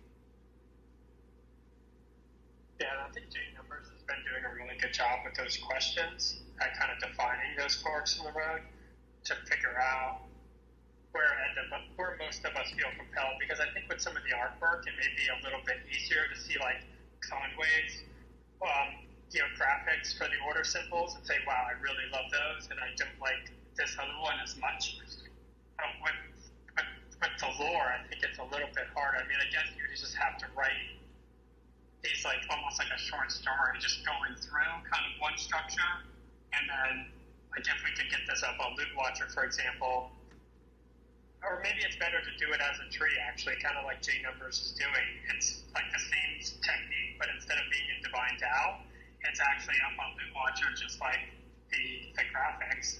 Yeah, I think J Numbers has been doing a really good job with those questions at kind of defining those forks in the road to figure out where most of us feel compelled. Because I think with some of the artwork, it may be a little bit easier to see, like, Conway's graphics for the order symbols and say, wow, I really love those, and I don't like this other one as much. With the lore, I think it's a little bit hard. I mean, I guess you just have to write these, like, almost like a short story, just going through kind of one structure, and then, like, if we could get this up on Loot Watcher, for example, or maybe it's better to do it as a tree, actually, kind of like J Numbers is doing. It's like the same technique, but instead of being in Divine Dow, it's actually up on Loot Watcher, just like the graphics.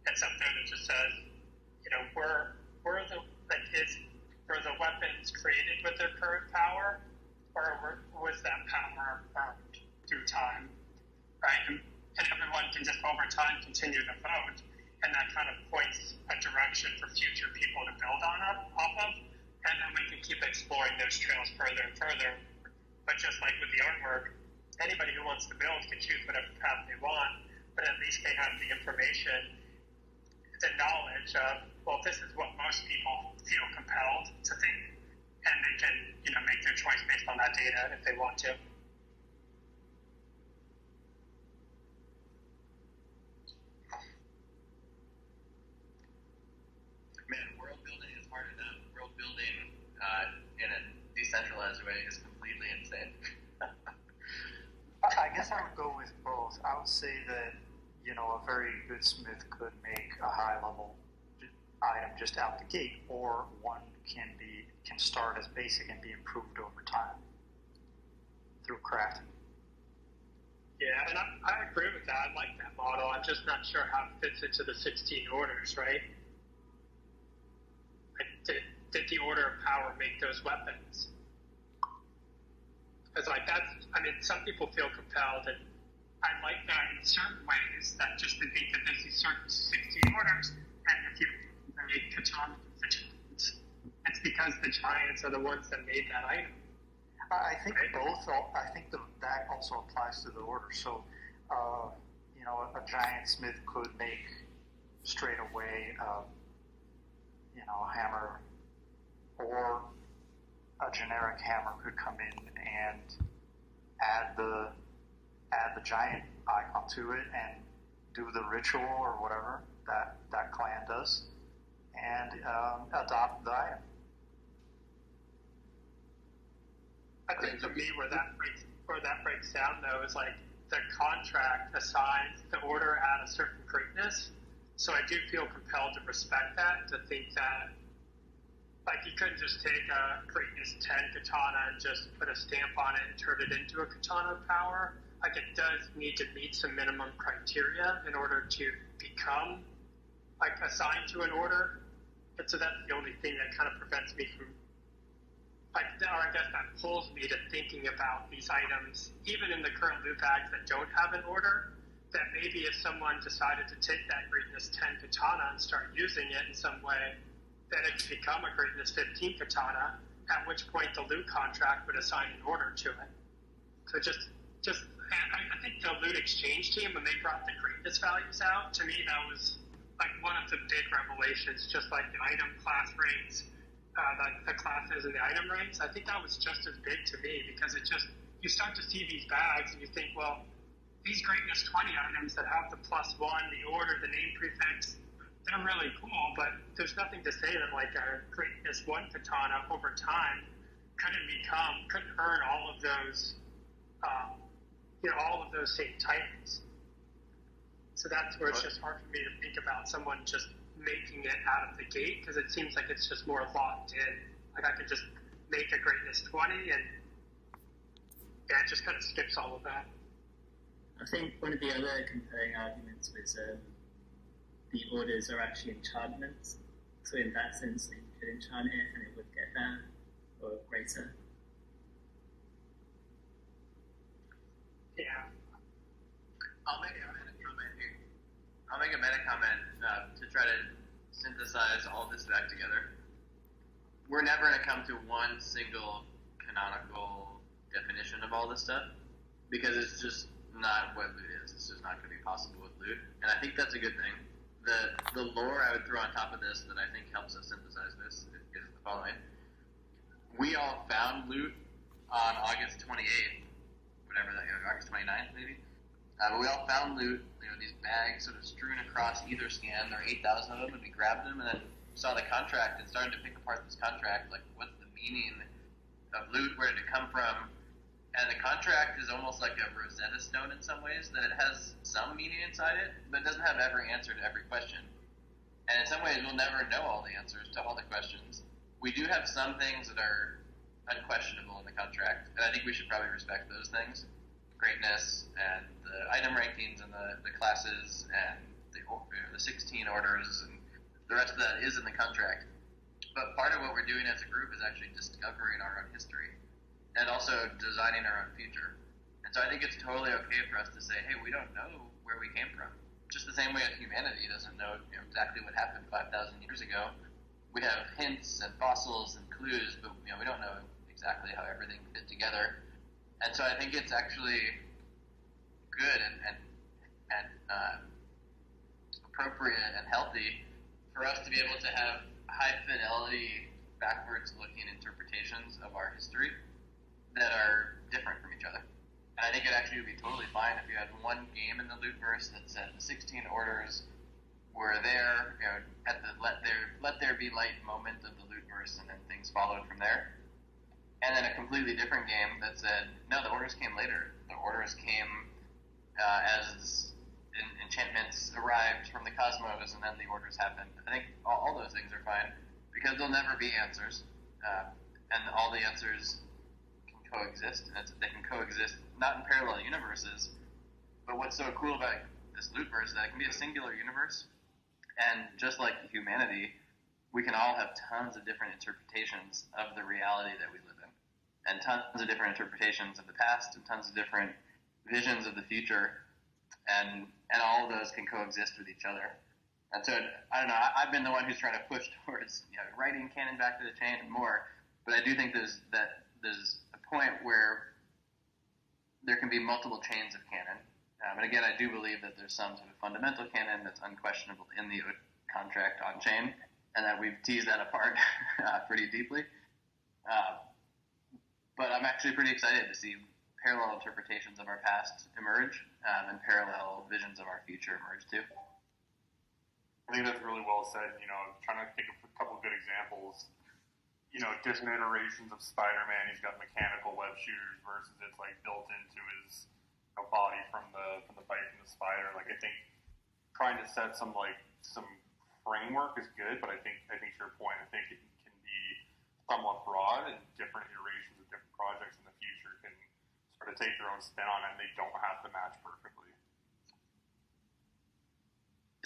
It's up there that just says, were the weapons created with their current power, or was that power earned through time, right? And everyone can just over time continue to vote, and that kind of points a direction for future people to build off of, and then we can keep exploring those trails further and further. But just like with the artwork, anybody who wants to build can choose whatever path they want, but at least they have the information, the knowledge of, well, this is what most people feel compelled to think, and they can make their choice based on that data if they want to. Man, world building is hard enough. World building in a decentralized way is completely insane. I guess I would go with both. I would say that a very good smith could make a high-level item just out the gate, or one can start as basic and be improved over time through crafting. Yeah, and I agree with that. I like that model. I'm just not sure how it fits into the 16 orders, right? Did the Order of Power make those weapons? Because some people feel compelled, and I like that in certain ways, that just to think that there's these certain 16 orders, and if you make katana giants, it's because the giants are the ones that made that item. I think both. I think that also applies to the order. So, a giant smith could make straight away, a hammer, or a generic hammer could come in and add the giant icon to it and do the ritual or whatever that clan does, and adopt the item. I think for me, where that breaks down though is like the contract assigns the order at a certain greatness. So I do feel compelled to respect that, to think that you couldn't just take a greatness 10 katana and just put a stamp on it and turn it into a katana of power. It does need to meet some minimum criteria in order to become assigned to an order. And so that's the only thing that kind of prevents me from, or I guess that pulls me to thinking about these items, even in the current loot bags that don't have an order, that maybe if someone decided to take that greatness 10 katana and start using it in some way, that it could become a greatness 15 katana, at which point the loot contract would assign an order to it. So I think the loot exchange team, when they brought the greatness values out, to me that was one of the big revelations, just like the item class rates, the classes and the item rates. I think that was just as big to me, because you start to see these bags and you think, well, these greatness 20 items that have the +1, the order, the name prefix, they're really cool, but there's nothing to say that a greatness 1 katana over time couldn't earn all of those, all of those same titles. So that's where it's just hard for me to think about someone just making it out of the gate, because it seems like it's just more locked in. I could just make a greatness 20 and it just kind of skips all of that. I think one of the other compelling arguments was the orders are actually enchantments. So in that sense, you could enchant it and it would get that, or greater. Yeah. I'll make a meta comment to try to synthesize all this back together. We're never going to come to one single canonical definition of all this stuff, because it's just not what loot is. It's just not going to be possible with loot, and I think that's a good thing. The lore I would throw on top of this that I think helps us synthesize this is the following. We all found loot on August 28th, whatever that is, August 29th maybe. But we all found loot, these bags sort of strewn across either scan. There are 8,000 of them, and we grabbed them and then saw the contract and started to pick apart this contract, what's the meaning of loot, where did it come from? And the contract is almost like a Rosetta Stone in some ways, that it has some meaning inside it, but it doesn't have every answer to every question. And in some ways, we'll never know all the answers to all the questions. We do have some things that are unquestionable in the contract, and I think we should probably respect those things. Greatness, and the item rankings, and the classes, and the 16 orders, and the rest of that is in the contract. But part of what we're doing as a group is actually discovering our own history, and also designing our own future. And so I think it's totally okay for us to say, hey, we don't know where we came from. Just the same way as humanity doesn't know exactly what happened 5,000 years ago. We have hints and fossils and clues, but we don't know exactly how everything fit together. And so I think it's actually good and appropriate and healthy for us to be able to have high fidelity backwards-looking interpretations of our history that are different from each other. And I think it actually would be totally fine if you had one game in the Lootverse that said the 16 orders were there, at the let there be light moment of the Lootverse, and then things followed from there. And then a completely different game that said, no, the orders came later. The orders came as enchantments arrived from the cosmos, and then the orders happened. I think all those things are fine, because there'll never be answers, and all the answers can coexist, and they can coexist not in parallel universes, but what's so cool about this Lootverse is that it can be a singular universe, and just like humanity, we can all have tons of different interpretations of the reality that we live in, and tons of different interpretations of the past, and tons of different visions of the future, and all of those can coexist with each other. And so, I don't know, I've been the one who's trying to push towards writing canon back to the chain and more, but I do think there's a point where there can be multiple chains of canon. And again, I do believe that there's some sort of fundamental canon that's unquestionable in the contract on chain, and that we've teased that apart pretty deeply. But I'm actually pretty excited to see parallel interpretations of our past emerge, and parallel visions of our future emerge too. I think that's really well said. Trying to think of a couple of good examples. Different iterations of Spider-Man. He's got mechanical web shooters versus it's like built into his body from the bite from the spider. Like, I think trying to set some framework is good, but I think to your point, I think it can be somewhat broad, and different iterations of different projects in the future can sort of take their own spin on it, and they don't have to match perfectly.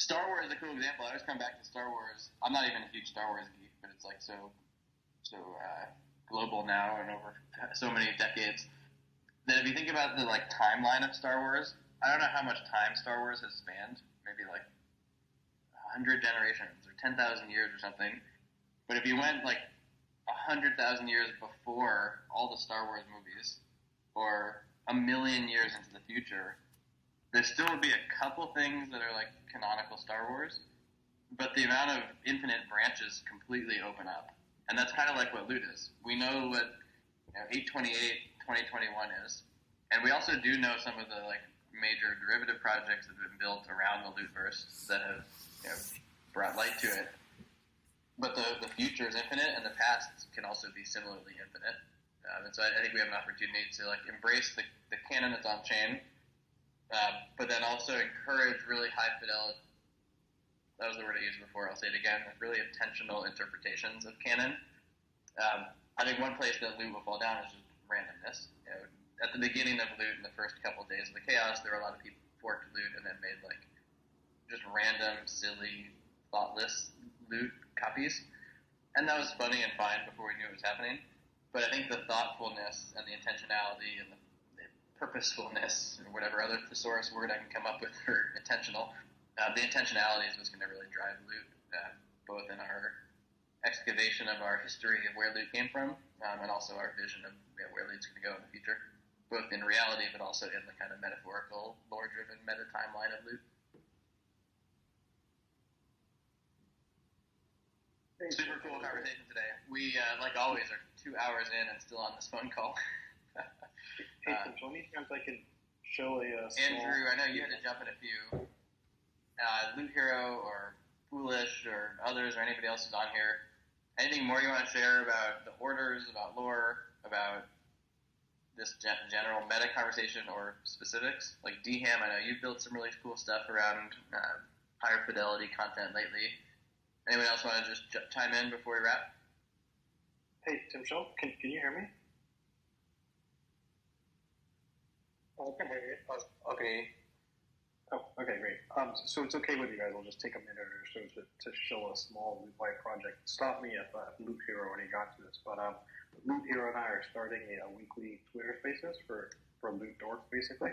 Star Wars is a cool example. I always come back to Star Wars. I'm not even a huge Star Wars geek, but it's like so global now and over so many decades that if you think about the timeline of Star Wars, I don't know how much time Star Wars has spanned, maybe 100 generations or 10,000 years or something. But if you went 100,000 years before all the Star Wars movies, or 1,000,000 years into the future, there still would be a couple things that are canonical Star Wars, but the amount of infinite branches completely open up. And that's kind of like what Loot is. We know what 828, 2021 is, and we also do know some of the major derivative projects that have been built around the Lootverse that have brought light to it. But the future is infinite, and the past can also be similarly infinite. And so I think we have an opportunity to embrace the canon that's on chain, but then also encourage really high fidelity. That was the word I used before. I'll say it again. Really intentional interpretations of canon. I think one place that Loot will fall down is just randomness. At the beginning of Loot, in the first couple of days of the chaos, there were a lot of people who forked Loot and then made just random, silly, thoughtless Loot copies, and that was funny and fine before we knew it was happening. But I think the thoughtfulness and the intentionality and the purposefulness, or whatever other thesaurus word I can come up with for intentional, the intentionality is what's going to really drive Loot, both in our excavation of our history of where Loot came from, and also our vision of where Loot's going to go in the future, both in reality but also in the kind of metaphorical, lore-driven meta timeline of Loot. Super cool conversation today. We, like always, are 2 hours in and still on this phone call. Hey, so any chance I can show a Andrew, I know you had to jump in a few. Loot Hero or Foolish or others or anybody else who's on here. Anything more you want to share about the orders, about lore, about this general meta conversation or specifics? Like DHAM, I know you've built some really cool stuff around higher fidelity content lately. Anyone else want to just chime in before we wrap? Hey, Tim Schultz, can you hear me? I can hear you. Okay. Oh, okay, great. So it's okay with you guys. I'll just take a minute or so to show a small Loot-wide project. Stop me if Loot Hero already got to this, but Loot Hero and I are starting a weekly Twitter Spaces for Loot Dorks, basically.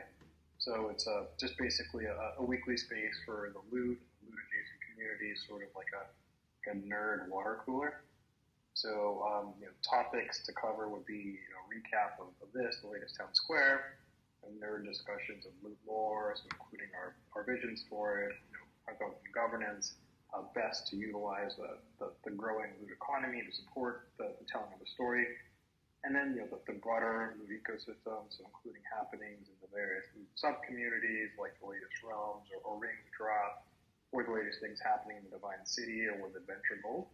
So it's just basically a weekly space for the Loot adjacent communities, sort of like a nerd water cooler. So topics to cover would be recap of this, the latest town square, and nerd discussions of Loot lore, so including our visions for it, our governance, best to utilize the growing loot economy to support the telling of the story. And then, the broader loot ecosystem, so including happenings in the various loot sub-communities, like the latest realms or rings drop, or the latest things happening in the Divine City or with Adventure Gold.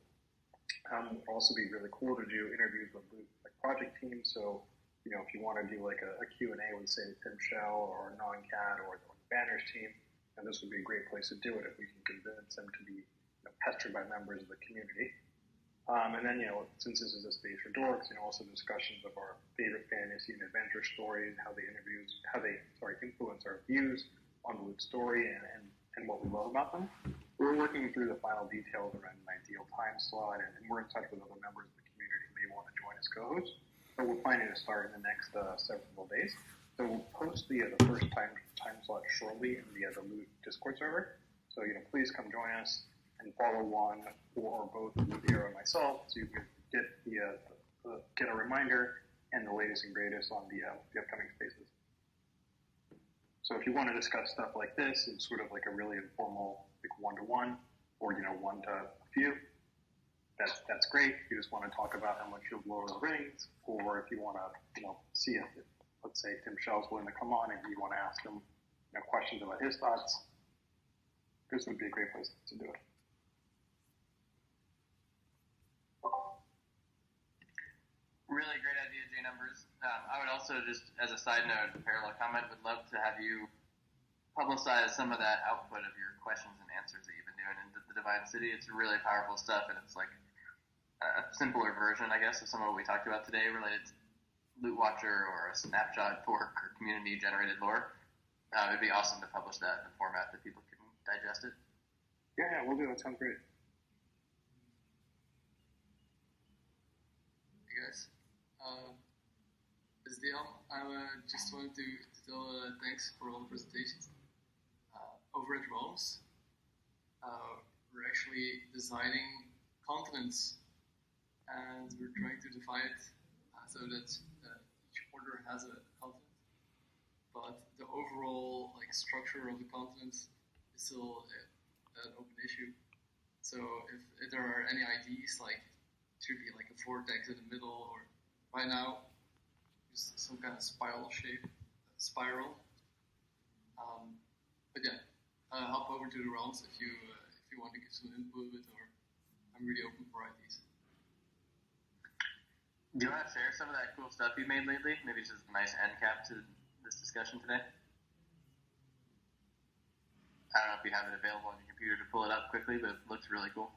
It would also be really cool to do interviews with loot project teams. So, if you want to do like a Q&A with, say, Tim Shell or Non-Cat or the Banners team, and this would be a great place to do it if we can convince them to be pestered by members of the community. And then, since this is a space for dorks, also discussions of our favorite fantasy and adventure stories, how they influence our views on the loot story and what we love about them. We're working through the final details around an ideal time slot, and we're in touch with other members of the community who may want to join as co-hosts. But we're planning to start in the next several days. So we'll post the first time slot shortly in the Loot Discord server. So please come join us and follow one or both Loot Hero and myself, so you can get a reminder and the latest and greatest on the upcoming spaces. So if you want to discuss stuff like this in sort of like a really informal, like one-to-one, or one to a few, that's great. If you just want to talk about how much you'll Lord of the Rings, or if you want to see if, let's say, Tim Shell's willing to come on and you want to ask him questions about his thoughts, this would be a great place to do it. Really great idea, J Numbers. I would also, just as a side note, a parallel comment, would love to have you publicize some of that output of your questions and answers that you've been doing in the Divine City. It's really powerful stuff, and it's like a simpler version, I guess, of some of what we talked about today related to Loot Watcher or a snapshot fork or community-generated lore. It'd be awesome to publish that in a format that people can digest it. Yeah, we'll do it. Sounds great. Hey guys, it's Dion. I just wanted to tell thanks for all the presentations. Over at Rome's, we're actually designing continents, and we're trying to divide it so that each order has a continent. But the overall structure of the continents is still an open issue. So if there are any ideas, it should be like a vortex in the middle, or by now just some kind of spiral. But yeah, hop over to the realms if you want to give some input, or I'm really open for ideas. Do you want to share some of that cool stuff you made lately? Maybe just a nice end cap to this discussion today. I don't know if you have it available on your computer to pull it up quickly, but it looks really cool.